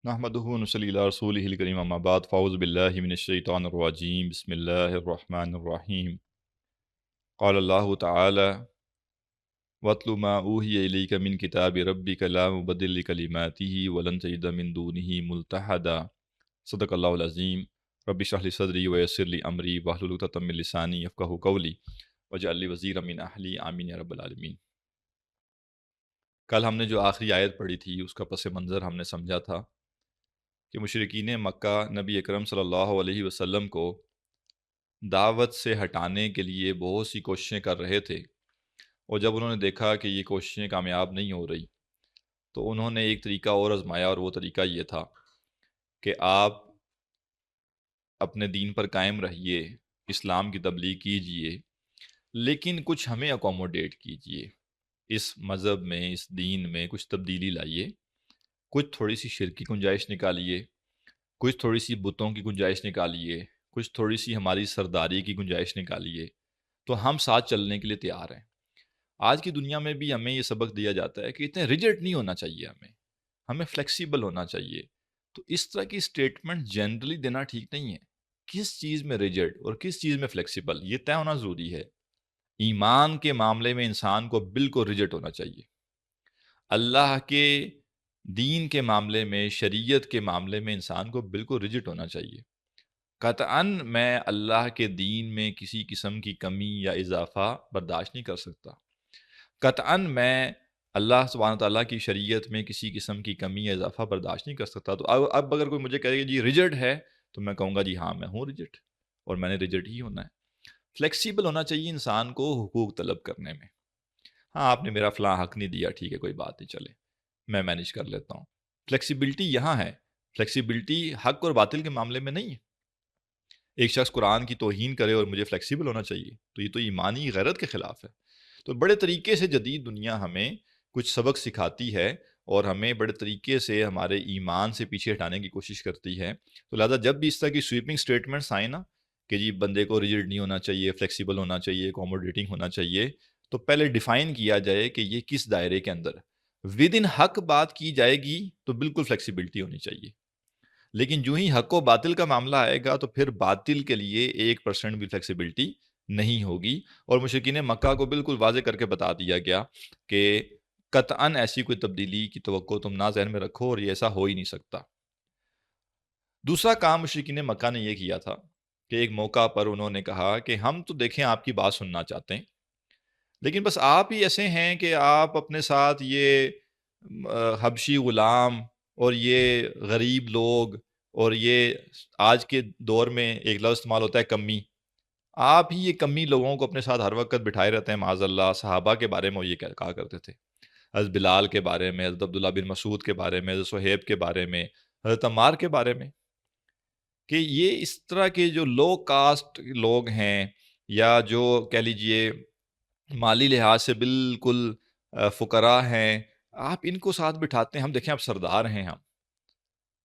نحمدہ ونصلی علی رسولہ الکریم اما بعد فاعوذ باللہ من الشیطان الرجیم بسم اللہ الرحمن الرحیم قال اللہ تعالی وَاتْلُ مَا أُوحِيَ إِلَيْكَ مِنْ كِتَابِ رَبِّكَ لَا مُبَدِّلَ لِكَلِمَاتِهِ وَلَن تَجِدَ مِن دُونِهِ مُلْتَحَدًا صدق اللہ العظیم رب اشرح لي صدری ویسر لي امری واحلل عقدۃ من لسانی یفقہوا قولی واجعل لي وزیرا من اہلی آمین یا رب العالمین۔ کل ہم نے جو آخری آیت پڑھی تھی اس کا پس منظر ہم نے سمجھا تھا کہ مشرکین مکہ نبی اکرم صلی اللہ علیہ وسلم کو دعوت سے ہٹانے کے لیے بہت سی کوششیں کر رہے تھے، اور جب انہوں نے دیکھا کہ یہ کوششیں کامیاب نہیں ہو رہی تو انہوں نے ایک طریقہ اور آزمایا، اور وہ طریقہ یہ تھا کہ آپ اپنے دین پر قائم رہیے، اسلام کی تبلیغ کیجئے، لیکن کچھ ہمیں اکوموڈیٹ کیجئے، اس مذہب میں، اس دین میں کچھ تبدیلی لائیے، کچھ تھوڑی سی شرک کی گنجائش نکالیے، کچھ تھوڑی سی بتوں کی گنجائش نکالیے، کچھ تھوڑی سی ہماری سرداری کی گنجائش نکالیے، تو ہم ساتھ چلنے کے لیے تیار ہیں۔ آج کی دنیا میں بھی ہمیں یہ سبق دیا جاتا ہے کہ اتنے ریجڈ نہیں ہونا چاہیے، ہمیں فلیکسیبل ہونا چاہیے۔ تو اس طرح کی سٹیٹمنٹ جنرلی دینا ٹھیک نہیں ہے۔ کس چیز میں ریجڈ اور کس چیز میں فلیکسیبل، یہ طے ہونا ضروری ہے۔ ایمان کے معاملے میں انسان کو بالکل ریجڈ ہونا چاہیے، اللہ کے دین کے معاملے میں، شریعت کے معاملے میں انسان کو بالکل ریجڈ ہونا چاہیے۔ قطعاً میں اللہ کے دین میں کسی قسم کی کمی یا اضافہ برداشت نہیں کر سکتا، قطعاً میں اللہ سبحانہ تعالیٰ کی شریعت میں کسی قسم کی کمی یا اضافہ برداشت نہیں کر سکتا۔ تو اب اگر کوئی مجھے کہے کہ جی ریجڈ ہے، تو میں کہوں گا جی ہاں میں ہوں ریجڈ، اور میں نے ریجڈ ہی ہونا ہے۔ فلیکسیبل ہونا چاہیے انسان کو حقوق طلب کرنے میں۔ ہاں آپ نے میرا فلاں حق نہیں دیا، ٹھیک ہے کوئی بات نہیں، چلے میں مینیج کر لیتا ہوں۔ فلیکسیبلٹی یہاں ہے، فلیکسیبلٹی حق اور باطل کے معاملے میں نہیں ہے۔ ایک شخص قرآن کی توہین کرے اور مجھے فلیکسیبل ہونا چاہیے، تو یہ تو ایمانی غیرت کے خلاف ہے۔ تو بڑے طریقے سے جدید دنیا ہمیں کچھ سبق سکھاتی ہے، اور ہمیں بڑے طریقے سے ہمارے ایمان سے پیچھے ہٹانے کی کوشش کرتی ہے۔ تو لہٰذا جب بھی اس طرح کی سویپنگ سٹیٹمنٹس آئیں نا کہ جی بندے کو ریجڈ نہیں ہونا چاہیے، فلیکسیبل ہونا چاہیے، اکوموڈیٹنگ ہونا چاہیے، تو پہلے ڈیفائن کیا جائے کہ یہ کس دائرے کے اندر ود ان حق بات کی جائے گی تو بالکل فلیکسیبلٹی ہونی چاہیے، لیکن جو ہی حق و باطل کا معاملہ آئے گا تو پھر باطل کے لیے 1% بھی فلیکسیبلٹی نہیں ہوگی۔ اور مشرکین مکہ کو بالکل واضح کر کے بتا دیا گیا کہ قطعاً ایسی کوئی تبدیلی کی توقع تم نہ ذہن میں رکھو، اور یہ ایسا ہو ہی نہیں سکتا۔ دوسرا کام مشرکین مکہ نے یہ کیا تھا کہ ایک موقع پر انہوں نے کہا کہ ہم تو دیکھیں آپ کی بات سننا چاہتے ہیں، لیکن بس آپ ہی ایسے ہیں کہ آپ اپنے ساتھ یہ حبشی غلام اور یہ غریب لوگ، اور یہ آج کے دور میں ایک لفظ استعمال ہوتا ہے کمی، آپ ہی یہ کمی لوگوں کو اپنے ساتھ ہر وقت بٹھائے رہتے ہیں۔ معاذ اللہ صحابہ کے بارے میں وہ یہ کہا کرتے تھے، حضرت بلال کے بارے میں، حضرت عبداللہ بن مسعود کے بارے میں، حضرت صہیب کے بارے میں، حضرت عمار کے بارے میں، کہ یہ اس طرح کے جو لو کاسٹ لوگ ہیں، یا جو کہہ لیجئے مالی لحاظ سے بالکل فقراء ہیں، آپ ان کو ساتھ بٹھاتے ہیں۔ ہم دیکھیں آپ سردار ہیں، ہم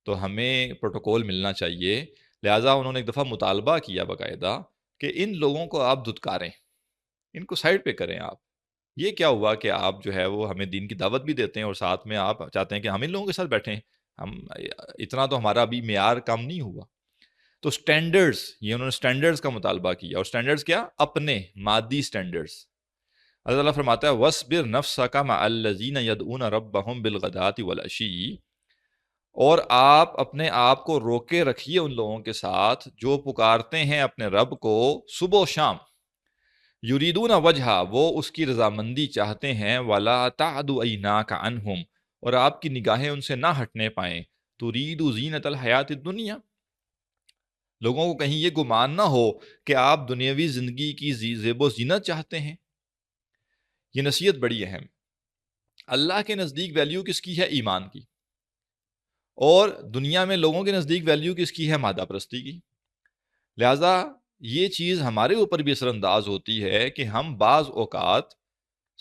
تو ہمیں پروٹوکول ملنا چاہیے۔ لہٰذا انہوں نے ایک دفعہ مطالبہ کیا باقاعدہ کہ ان لوگوں کو آپ دھتکاریں، ان کو سائڈ پہ کریں آپ۔ یہ کیا ہوا کہ آپ جو ہے وہ ہمیں دین کی دعوت بھی دیتے ہیں، اور ساتھ میں آپ چاہتے ہیں کہ ہم ان لوگوں کے ساتھ بیٹھیں۔ ہم اتنا تو ہمارا ابھی معیار کم نہیں ہوا۔ تو سٹینڈرڈز، یہ انہوں نے سٹینڈرڈز کا مطالبہ کیا، اور سٹینڈرڈز کیا؟ اپنے مادی سٹینڈرڈز۔ اللہ تعالیٰ فرماتا ہے وَاصْبِرْ نَفْسَكَ مَعَ الَّذِينَ يَدْعُونَ رَبَّهُمْ بِالْغَدَاةِ وَالْعَشِيِّ، اور آپ اپنے آپ کو روکے رکھیے ان لوگوں کے ساتھ جو پکارتے ہیں اپنے رب کو صبح و شام۔ یریدون وجہا، وہ اس کی رضامندی چاہتے ہیں، ولا تعد عیناک عنہم، اور آپ کی نگاہیں ان سے نہ ہٹنے پائیں، ترید زینت الحیات الدنیا، لوگوں کو کہیں یہ گمان نہ ہو کہ آپ دنیاوی زندگی کی زیب و زینت چاہتے ہیں۔ یہ نصیحت بڑی اہم۔ اللہ کے نزدیک ویلیو کس کی ہے؟ ایمان کی۔ اور دنیا میں لوگوں کے نزدیک ویلیو کس کی ہے؟ مادہ پرستی کی۔ لہٰذا یہ چیز ہمارے اوپر بھی اثر انداز ہوتی ہے کہ ہم بعض اوقات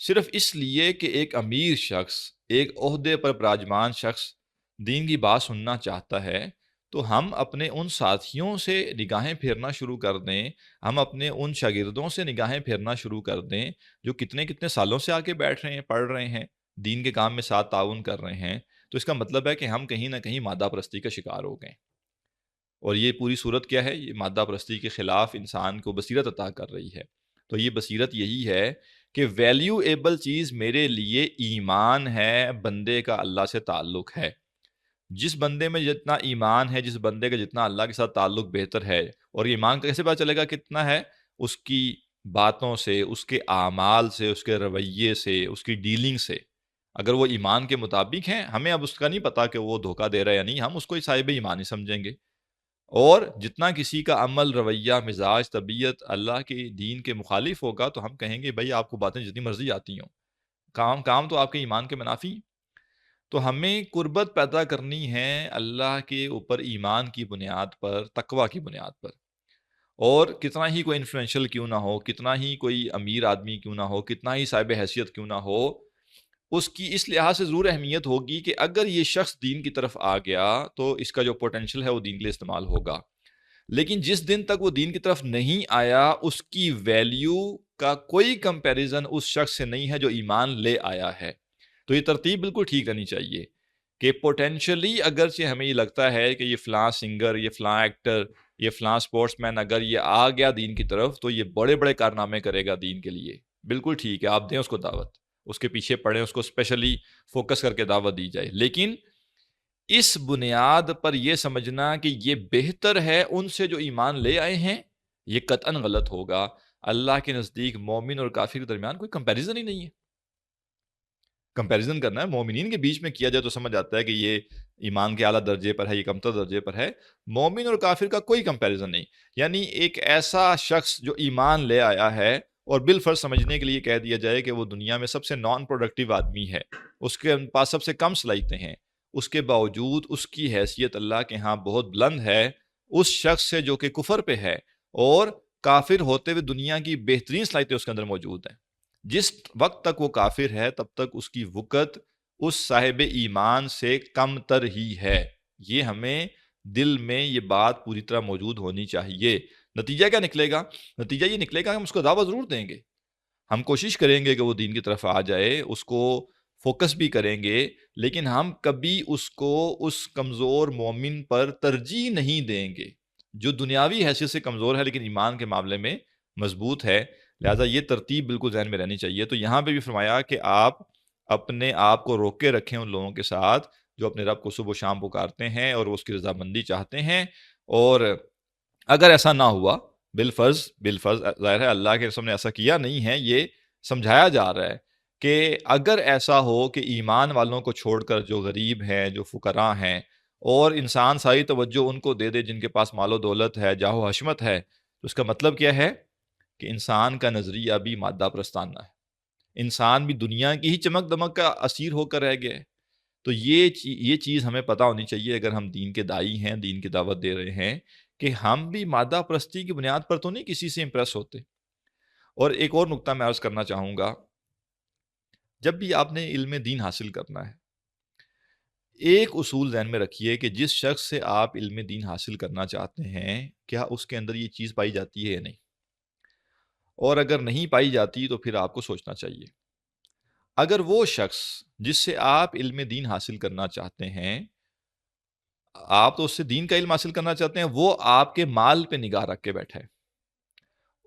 صرف اس لیے کہ ایک امیر شخص، ایک عہدے پر براجمان شخص دین کی بات سننا چاہتا ہے، تو ہم اپنے ان ساتھیوں سے نگاہیں پھیرنا شروع کر دیں، ہم اپنے ان شاگردوں سے نگاہیں پھیرنا شروع کر دیں جو کتنے کتنے سالوں سے آ کے بیٹھ رہے ہیں، پڑھ رہے ہیں، دین کے کام میں ساتھ تعاون کر رہے ہیں۔ تو اس کا مطلب ہے کہ ہم کہیں نہ کہیں مادہ پرستی کا شکار ہو گئے، اور یہ پوری صورت کیا ہے؟ یہ مادہ پرستی کے خلاف انسان کو بصیرت عطا کر رہی ہے۔ تو یہ بصیرت یہی ہے کہ ویلیوایبل چیز میرے لیے ایمان ہے، بندے کا اللہ سے تعلق ہے۔ جس بندے میں جتنا ایمان ہے، جس بندے کا جتنا اللہ کے ساتھ تعلق بہتر ہے، اور یہ ایمان کا کیسے پتہ چلے گا کتنا ہے؟ اس کی باتوں سے، اس کے اعمال سے، اس کے رویے سے، اس کی ڈیلنگ سے۔ اگر وہ ایمان کے مطابق ہیں، ہمیں اب اس کا نہیں پتا کہ وہ دھوکہ دے رہا ہے یا نہیں، ہم اس کو صاحب ایمان ہی سمجھیں گے۔ اور جتنا کسی کا عمل، رویہ، مزاج، طبیعت اللہ کے دین کے مخالف ہوگا تو ہم کہیں گے بھائی آپ کو باتیں جتنی مرضی آتی ہوں، کام تو آپ کے ایمان کے منافی ہیں۔ تو ہمیں قربت پیدا کرنی ہے اللہ کے اوپر ایمان کی بنیاد پر، تقوی کی بنیاد پر۔ اور کتنا ہی کوئی انفلوئنشل کیوں نہ ہو، کتنا ہی کوئی امیر آدمی کیوں نہ ہو، کتنا ہی صاحب حیثیت کیوں نہ ہو، اس کی اس لحاظ سے ضرور اہمیت ہوگی کہ اگر یہ شخص دین کی طرف آ گیا تو اس کا جو پوٹینشل ہے وہ دین کے لیے استعمال ہوگا۔ لیکن جس دن تک وہ دین کی طرف نہیں آیا، اس کی ویلیو کا کوئی کمپیریزن اس شخص سے نہیں ہے جو ایمان لے آیا ہے۔ تو یہ ترتیب بالکل ٹھیک رہنی چاہیے کہ پوٹینشلی اگرچہ ہمیں یہ لگتا ہے کہ یہ فلاں سنگر، یہ فلاں ایکٹر، یہ فلاں سپورٹس مین اگر یہ آ گیا دین کی طرف تو یہ بڑے بڑے کارنامے کرے گا دین کے لیے، بالکل ٹھیک ہے، آپ دیں اس کو دعوت، اس کے پیچھے پڑھیں، اس کو اسپیشلی فوکس کر کے دعوت دی جائے۔ لیکن اس بنیاد پر یہ سمجھنا کہ یہ بہتر ہے ان سے جو ایمان لے آئے ہیں، یہ قطعاً غلط ہوگا۔ اللہ کے نزدیک مومن اور کافر کے درمیان کوئی کمپیریزن ہی نہیں ہے۔ کمپیریزن کرنا ہے مومنین کے بیچ میں کیا جائے تو سمجھ آتا ہے کہ یہ ایمان کے اعلیٰ درجے پر ہے، یہ کمتر درجے پر ہے۔ مومن اور کافر کا کوئی کمپیریزن نہیں، یعنی ایک ایسا شخص جو ایمان لے آیا ہے اور بالفرض سمجھنے کے لیے کہہ دیا جائے کہ وہ دنیا میں سب سے نان پروڈکٹیو آدمی ہے، اس کے پاس سب سے کم صلاحیتیں ہیں، اس کے باوجود اس کی حیثیت اللہ کے ہاں بہت بلند ہے اس شخص سے جو کہ کفر پہ ہے، اور کافر ہوتے ہوئے دنیا کی بہترین صلاحیتیں اس کے اندر موجود ہیں۔ جس وقت تک وہ کافر ہے تب تک اس کی وقت اس صاحب ایمان سے کم تر ہی ہے۔ یہ ہمیں دل میں یہ بات پوری طرح موجود ہونی چاہیے۔ نتیجہ کیا نکلے گا؟ نتیجہ یہ نکلے گا کہ ہم اس کو دعوت ضرور دیں گے، ہم کوشش کریں گے کہ وہ دین کی طرف آ جائے، اس کو فوکس بھی کریں گے، لیکن ہم کبھی اس کو اس کمزور مومن پر ترجیح نہیں دیں گے جو دنیاوی حیثیت سے کمزور ہے لیکن ایمان کے معاملے میں مضبوط ہے۔ لہٰذا یہ ترتیب بالکل ذہن میں رہنی چاہیے۔ تو یہاں پہ بھی فرمایا کہ آپ اپنے آپ کو روکے رکھیں ان لوگوں کے ساتھ جو اپنے رب کو صبح و شام پکارتے ہیں اور وہ اس کی رضامندی چاہتے ہیں۔ اور اگر ایسا نہ ہوا، بالفرض ظاہر ہے اللہ کے رسول نے ایسا کیا نہیں ہے، یہ سمجھایا جا رہا ہے کہ اگر ایسا ہو کہ ایمان والوں کو چھوڑ کر جو غریب ہیں، جو فقراء ہیں، اور انسان ساری توجہ ان کو دے دے جن کے پاس مال و دولت ہے، جاہ و حشمت ہے، تو اس کا مطلب کیا ہے کہ انسان کا نظریہ بھی مادہ پرستانہ ہے، انسان بھی دنیا کی ہی چمک دمک کا اسیر ہو کر رہ گیا ہے۔ تو یہ چیز ہمیں پتہ ہونی چاہیے اگر ہم دین کے داعی ہیں، دین کی دعوت دے رہے ہیں، کہ ہم بھی مادہ پرستی کی بنیاد پر تو نہیں کسی سے امپریس ہوتے۔ اور ایک اور نقطہ میں عرض کرنا چاہوں گا، جب بھی آپ نے علم دین حاصل کرنا ہے، ایک اصول ذہن میں رکھیے کہ جس شخص سے آپ علم دین حاصل کرنا چاہتے ہیں، کیا اس کے اندر یہ چیز پائی جاتی ہے یا نہیں؟ اور اگر نہیں پائی جاتی تو پھر آپ کو سوچنا چاہیے۔ اگر وہ شخص جس سے آپ علم دین حاصل کرنا چاہتے ہیں، آپ تو اس سے دین کا علم حاصل کرنا چاہتے ہیں، وہ آپ کے مال پہ نگاہ رکھ کے بیٹھا ہے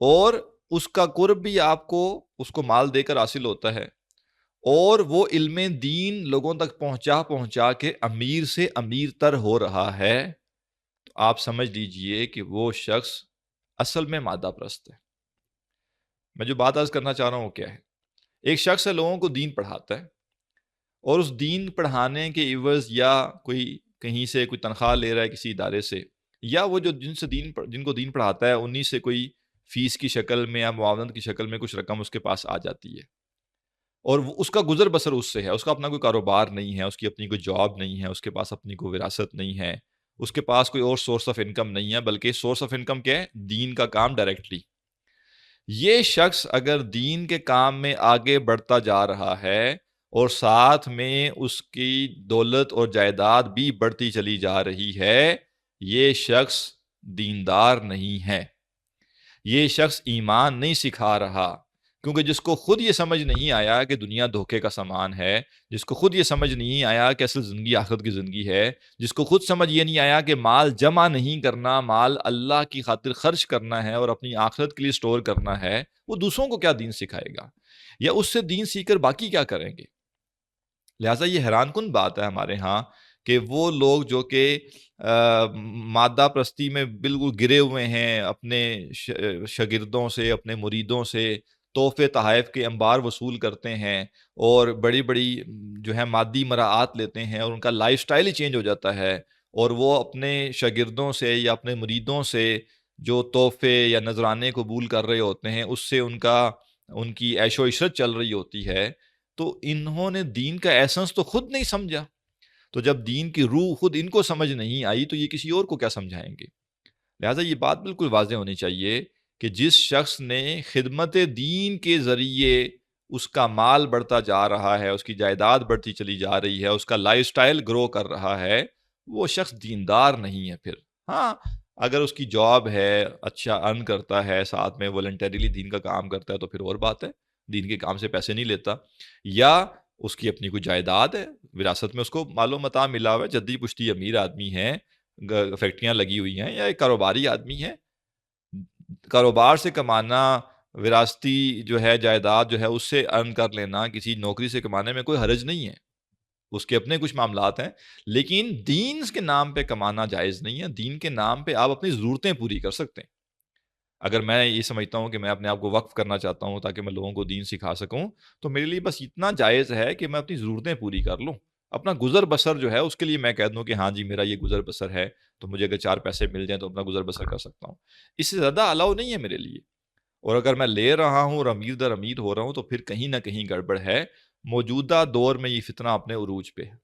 اور اس کا قرب بھی آپ کو اس کو مال دے کر حاصل ہوتا ہے، اور وہ علم دین لوگوں تک پہنچا کے امیر سے امیر تر ہو رہا ہے، تو آپ سمجھ لیجئے کہ وہ شخص اصل میں مادہ پرست ہے۔ میں جو بات عرض کرنا چاہ رہا ہوں وہ کیا ہے؟ ایک شخص ہے لوگوں کو دین پڑھاتا ہے، اور اس دین پڑھانے کے عوض یا کوئی کہیں سے کوئی تنخواہ لے رہا ہے کسی ادارے سے، یا وہ جو جن کو دین پڑھاتا ہے انہی سے کوئی فیس کی شکل میں یا معاونت کی شکل میں کچھ رقم اس کے پاس آ جاتی ہے، اور اس کا گزر بسر اس سے ہے، اس کا اپنا کوئی کاروبار نہیں ہے، اس کی اپنی کوئی جاب نہیں ہے، اس کے پاس اپنی کوئی وراثت نہیں ہے، اس کے پاس کوئی اور سورس آف انکم نہیں ہے، بلکہ سورس آف انکم کیا ہے؟ دین کا کام ڈائریکٹلی۔ یہ شخص اگر دین کے کام میں آگے بڑھتا جا رہا ہے اور ساتھ میں اس کی دولت اور جائیداد بھی بڑھتی چلی جا رہی ہے، یہ شخص دیندار نہیں ہے، یہ شخص ایمان نہیں سکھا رہا، کیونکہ جس کو خود یہ سمجھ نہیں آیا کہ دنیا دھوکے کا سامان ہے، جس کو خود یہ سمجھ نہیں آیا کہ اصل زندگی آخرت کی زندگی ہے، جس کو خود سمجھ یہ نہیں آیا کہ مال جمع نہیں کرنا، مال اللہ کی خاطر خرچ کرنا ہے اور اپنی آخرت کے لیے سٹور کرنا ہے، وہ دوسروں کو کیا دین سکھائے گا، یا اس سے دین سیکھ کر باقی کیا کریں گے؟ لہٰذا یہ حیران کن بات ہے ہمارے ہاں کہ وہ لوگ جو کہ مادہ پرستی میں بالکل گرے ہوئے ہیں، اپنے شاگردوں سے، اپنے مریدوں سے تحفے تحائف کے انبار وصول کرتے ہیں اور بڑی بڑی جو ہے مادی مراعات لیتے ہیں، اور ان کا لائف سٹائل ہی چینج ہو جاتا ہے، اور وہ اپنے شاگردوں سے یا اپنے مریدوں سے جو تحفے یا نذرانے قبول کر رہے ہوتے ہیں، اس سے ان کی عیش و عشرت چل رہی ہوتی ہے، تو انہوں نے دین کا ایسنس تو خود نہیں سمجھا۔ تو جب دین کی روح خود ان کو سمجھ نہیں آئی تو یہ کسی اور کو کیا سمجھائیں گے؟ لہٰذا یہ بات بالکل واضح ہونی چاہیے کہ جس شخص نے خدمت دین کے ذریعے اس کا مال بڑھتا جا رہا ہے، اس کی جائیداد بڑھتی چلی جا رہی ہے، اس کا لائف سٹائل گرو کر رہا ہے، وہ شخص دیندار نہیں ہے پھر۔ ہاں، اگر اس کی جاب ہے، اچھا ارن کرتا ہے، ساتھ میں والنٹریلی دین کا کام کرتا ہے تو پھر اور بات ہے، دین کے کام سے پیسے نہیں لیتا، یا اس کی اپنی کوئی جائیداد ہے، وراثت میں اس کو مال و متاع ملا ہوا ہے، جدی پشتی امیر آدمی ہے، فیکٹریاں لگی ہوئی ہیں، یا ایک کاروباری آدمی ہے، کاروبار سے کمانا، وراثتی جو ہے جائیداد جو ہے اس سے ارن کر لینا، کسی نوکری سے کمانے میں کوئی حرج نہیں ہے، اس کے اپنے کچھ معاملات ہیں، لیکن دین کے نام پہ کمانا جائز نہیں ہے۔ دین کے نام پہ آپ اپنی ضرورتیں پوری کر سکتے ہیں۔ اگر میں یہ سمجھتا ہوں کہ میں اپنے آپ کو وقف کرنا چاہتا ہوں تاکہ میں لوگوں کو دین سکھا سکوں، تو میرے لیے بس اتنا جائز ہے کہ میں اپنی ضرورتیں پوری کر لوں، اپنا گزر بسر جو ہے اس کے لیے میں کہہ دوں کہ ہاں جی میرا یہ گزر بسر ہے، تو مجھے اگر 4 پیسے مل جائیں تو اپنا گزر بسر کر سکتا ہوں، اس سے زیادہ الاؤ نہیں ہے میرے لیے۔ اور اگر میں لے رہا ہوں اور امیر در امیر ہو رہا ہوں تو پھر کہیں نہ کہیں گڑبڑ ہے۔ موجودہ دور میں یہ فتنہ اپنے عروج پہ ہے۔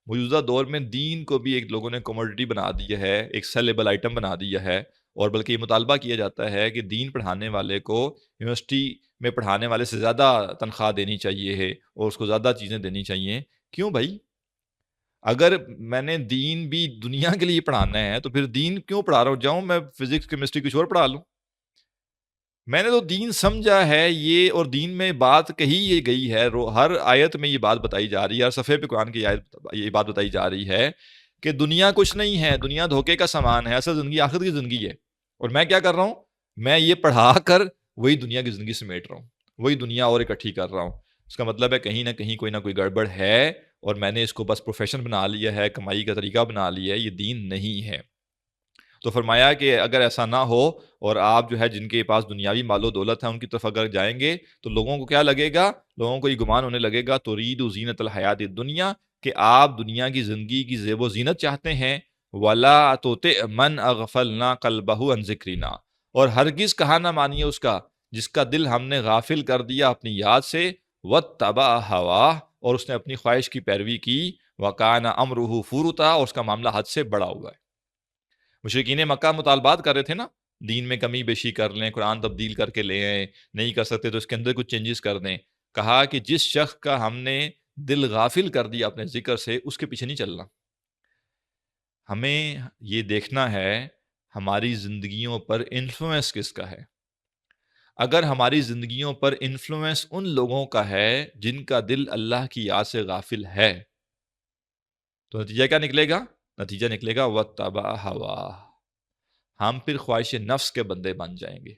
موجودہ دور میں دین کو بھی ایک لوگوں نے کوموڈٹی بنا دیا ہے، ایک سیلیبل آئٹم بنا دیا ہے، اور بلکہ یہ مطالبہ کیا جاتا ہے کہ دین پڑھانے والے کو یونیورسٹی میں پڑھانے والے سے زیادہ تنخواہ دینی چاہیے ہے، اور اس کو زیادہ چیزیں دینی چاہیے۔ کیوں بھائی؟ اگر میں نے دین بھی دنیا کے لیے پڑھانا ہے تو پھر دین کیوں پڑھا رہا ہوں؟ جاؤں میں فزکس کیمسٹری کچھ اور پڑھا لوں۔ میں نے تو دین سمجھا ہے یہ، اور دین میں بات کہی یہ گئی ہے، ہر آیت میں یہ بات بتائی جا رہی ہے، ہر صفحے پہ قرآن کی آیت یہ بات بتائی جا رہی ہے کہ دنیا کچھ نہیں ہے، دنیا دھوکے کا سامان ہے، اصل زندگی آخرت کی زندگی ہے۔ اور میں کیا کر رہا ہوں؟ میں یہ پڑھا کر وہی دنیا کی زندگی سمیٹ رہا ہوں، وہی دنیا اور اکٹھی کر رہا ہوں۔ اس کا مطلب ہے کہیں نہ کوئی گڑبڑ ہے، اور میں نے اس کو بس پروفیشن بنا لیا ہے، کمائی کا طریقہ بنا لیا ہے، یہ دین نہیں ہے۔ تو فرمایا کہ اگر ایسا نہ ہو، اور آپ جو ہے جن کے پاس دنیاوی مال و دولت ہے ان کی طرف اگر جائیں گے تو لوگوں کو کیا لگے گا؟ لوگوں کو یہ گمان ہونے لگے گا ترید زینت الحیات الدنیا، کہ آپ دنیا کی زندگی کی زیب و زینت چاہتے ہیں، ولا تطع من اغفلنا قلبہ عن ذکرنا، اور ہرگز کہا نہ مانیے اس کا جس کا دل ہم نے غافل کر دیا اپنی یاد سے، واتبع ہواہ، اور اس نے اپنی خواہش کی پیروی کی، وکان امرہ فرطا، اور اس کا معاملہ حد سے بڑا ہوا ہے۔ مشرکین مکہ مطالبات کر رہے تھے نا، دین میں کمی بیشی کر لیں، قرآن تبدیل کر کے لے آئیں، نہیں کر سکتے تو اس کے اندر کچھ چینجز کر دیں۔ کہا کہ جس شخص کا ہم نے دل غافل کر دیا اپنے ذکر سے، اس کے پیچھے نہیں چلنا۔ ہمیں یہ دیکھنا ہے ہماری زندگیوں پر انفلوئنس کس کا ہے۔ اگر ہماری زندگیوں پر انفلوئنس ان لوگوں کا ہے جن کا دل اللہ کی یاد سے غافل ہے، تو نتیجہ کیا نکلے گا؟ نتیجہ نکلے گا وَاتَّبَعَ هَوَاهُ، ہم پھر خواہش نفس کے بندے بن جائیں گے۔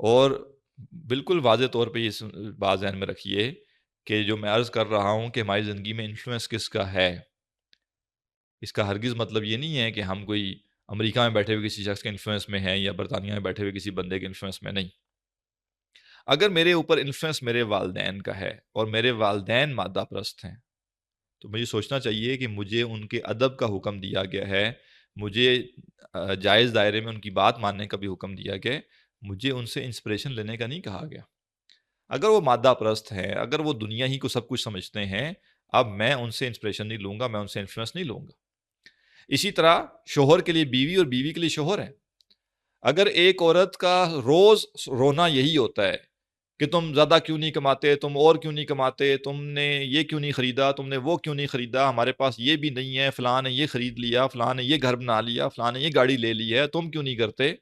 اور بالکل واضح طور پہ یہ بات ذہن میں رکھیے کہ جو میں عرض کر رہا ہوں کہ ہماری زندگی میں انفلوئنس کس کا ہے، اس کا ہرگز مطلب یہ نہیں ہے کہ ہم کوئی امریکہ میں بیٹھے ہوئے کسی شخص کے انفلوئنس میں ہیں، یا برطانیہ میں بیٹھے ہوئے کسی بندے کے انفلوئنس میں نہیں۔ اگر میرے اوپر انفلوئنس میرے والدین کا ہے اور میرے والدین مادہ پرست ہیں، تو مجھے سوچنا چاہیے کہ مجھے ان کے ادب کا حکم دیا گیا ہے، مجھے جائز دائرے میں ان کی بات ماننے کا بھی حکم دیا گیا ہے، مجھے ان سے انسپریشن لینے کا نہیں کہا گیا۔ اگر وہ مادہ پرست ہیں، اگر وہ دنیا ہی کو سب کچھ سمجھتے ہیں، اب میں ان سے انسپریشن نہیں لوں گا، میں ان سے انفلوئنس نہیں لوں گا۔ اسی طرح شوہر کے لیے بیوی اور بیوی کے لیے شوہر ہے۔ اگر ایک عورت کا روز رونا یہی ہوتا ہے کہ تم زیادہ کیوں نہیں کماتے، تم اور کیوں نہیں کماتے، تم نے یہ کیوں نہیں خریدا، تم نے وہ کیوں نہیں خریدا، ہمارے پاس یہ بھی نہیں ہے، فلاں نے یہ خرید لیا، فلاں نے یہ گھر بنا لیا، فلاں نے یہ گاڑی لے لی ہے، تم کیوں نہیں کرتے؟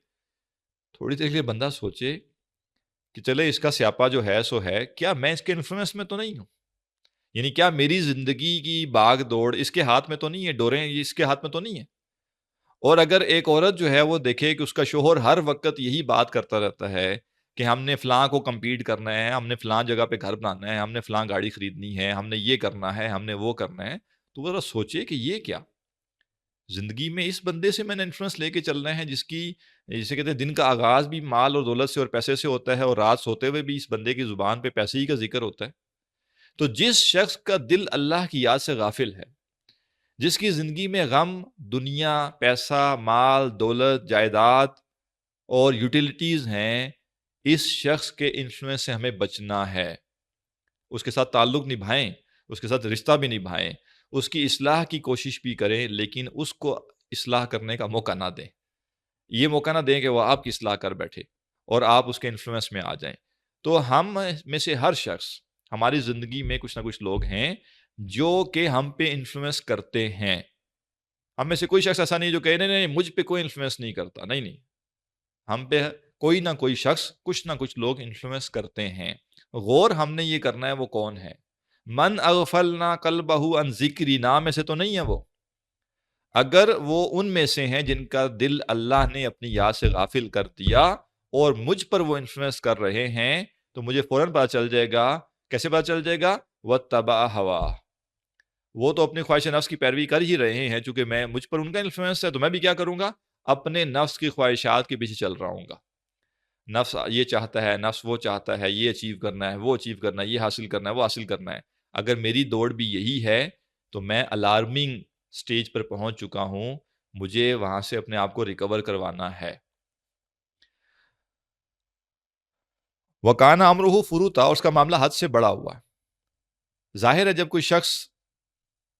تھوڑی دیر کے لیے بندہ سوچے کہ چلے اس کا سیاپا جو ہے سو ہے، کیا میں اس کے انفلوئنس میں تو نہیں ہوں؟ یعنی کیا میری زندگی کی باغ دوڑ اس کے ہاتھ میں تو نہیں ہے، ڈوریں اس کے ہاتھ میں تو نہیں ہے؟ اور اگر ایک عورت جو ہے وہ دیکھے کہ اس کا شوہر ہر وقت یہی بات کرتا رہتا ہے کہ ہم نے فلاں کو کمپیٹ کرنا ہے، ہم نے فلاں جگہ پہ گھر بنانا ہے، ہم نے فلاں گاڑی خریدنی ہے، ہم نے یہ کرنا ہے، ہم نے وہ کرنا ہے، تو وہ ذرا سوچے کہ یہ کیا زندگی میں اس بندے سے میں نے انفلوئنس لے کے چل رہے ہیں جس کی، جسے کہتے ہیں دن کا آغاز بھی مال اور دولت سے اور پیسے سے ہوتا ہے، اور رات سوتے ہوئے بھی اس بندے کی زبان پہ پیسے ہی کا ذکر ہوتا ہے۔ تو جس شخص کا دل اللہ کی یاد سے غافل ہے، جس کی زندگی میں غم، دنیا، پیسہ، مال، دولت، جائیداد اور یوٹیلیٹیز ہیں، اس شخص کے انفلوئنس سے ہمیں بچنا ہے۔ اس کے ساتھ تعلق نبھائیں، اس کے ساتھ رشتہ بھی نبھائیں، اس کی اصلاح کی کوشش بھی کریں، لیکن اس کو اصلاح کرنے کا موقع نہ دیں۔ یہ موقع نہ دیں کہ وہ آپ کی اصلاح کر بیٹھے اور آپ اس کے انفلوئنس میں آ جائیں۔ تو ہم میں سے ہر شخص، ہماری زندگی میں کچھ نہ کچھ لوگ ہیں جو کہ ہم پہ انفلوئنس کرتے ہیں۔ ہم میں سے کوئی شخص ایسا نہیں جو کہے نہیں نہیں مجھ پہ کوئی انفلوئنس نہیں کرتا، نہیں نہیں، ہم پہ کوئی نہ کوئی شخص، کچھ نہ کچھ لوگ انفلوئنس کرتے ہیں۔ غور ہم نے یہ کرنا ہے وہ کون ہے۔ من اغفلنا قلبہ عن ذکری، نام میں سے تو نہیں ہے وہ۔ اگر وہ ان میں سے ہیں جن کا دل اللہ نے اپنی یاد سے غافل کر دیا اور مجھ پر وہ انفلوئنس کر رہے ہیں، تو مجھے فوراً پتہ چل جائے گا۔ کیسے پتہ چل جائے گا؟ وَاتَّبَعَ هَوَاهُ، وہ تو اپنی خواہش نفس کی پیروی کر ہی رہے ہیں، چونکہ مجھ پر ان کا انفلوئنس ہے، تو میں بھی کیا کروں گا؟ اپنے نفس کی خواہشات کے پیچھے چل رہا ہوں گا۔ نفس یہ چاہتا ہے، نفس وہ چاہتا ہے، یہ اچیو کرنا ہے، وہ اچیو کرنا ہے، یہ حاصل کرنا ہے، وہ حاصل کرنا ہے۔ اگر میری دوڑ بھی یہی ہے تو میں الارمنگ سٹیج پر پہنچ چکا ہوں، مجھے وہاں سے اپنے آپ کو ریکور کروانا ہے۔ وَكَانَ أَمْرُهُ فُرُوطًا، اور اس کا معاملہ حد سے بڑا ہوا ہے۔ ظاہر ہے جب کوئی شخص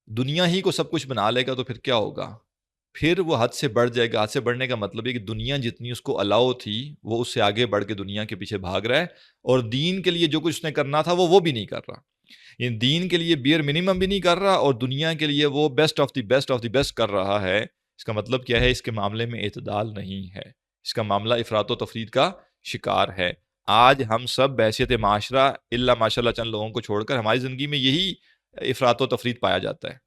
دنیا ہی کو سب کچھ بنا لے گا تو پھر کیا ہوگا؟ پھر وہ حد سے بڑھ جائے گا۔ حد سے بڑھنے کا مطلب ہے کہ دنیا جتنی اس کو الاؤ تھی، وہ اس سے آگے بڑھ کے دنیا کے پیچھے بھاگ رہا ہے، اور دین کے لیے جو کچھ اس نے کرنا تھا وہ بھی نہیں کر رہا۔ یعنی دین کے لیے بیئر منیمم بھی نہیں کر رہا، اور دنیا کے لیے وہ بیسٹ آف دی بیسٹ کر رہا ہے۔ اس کا مطلب کیا ہے؟ اس کے معاملے میں اعتدال نہیں ہے، اس کا معاملہ افراط و تفرید کا شکار ہے۔ آج ہم سب بحیثیت معاشرہ، الا ماشاء اللہ چند لوگوں کو چھوڑ کر، ہماری زندگی میں یہی افراط و تفرید پایا جاتا ہے۔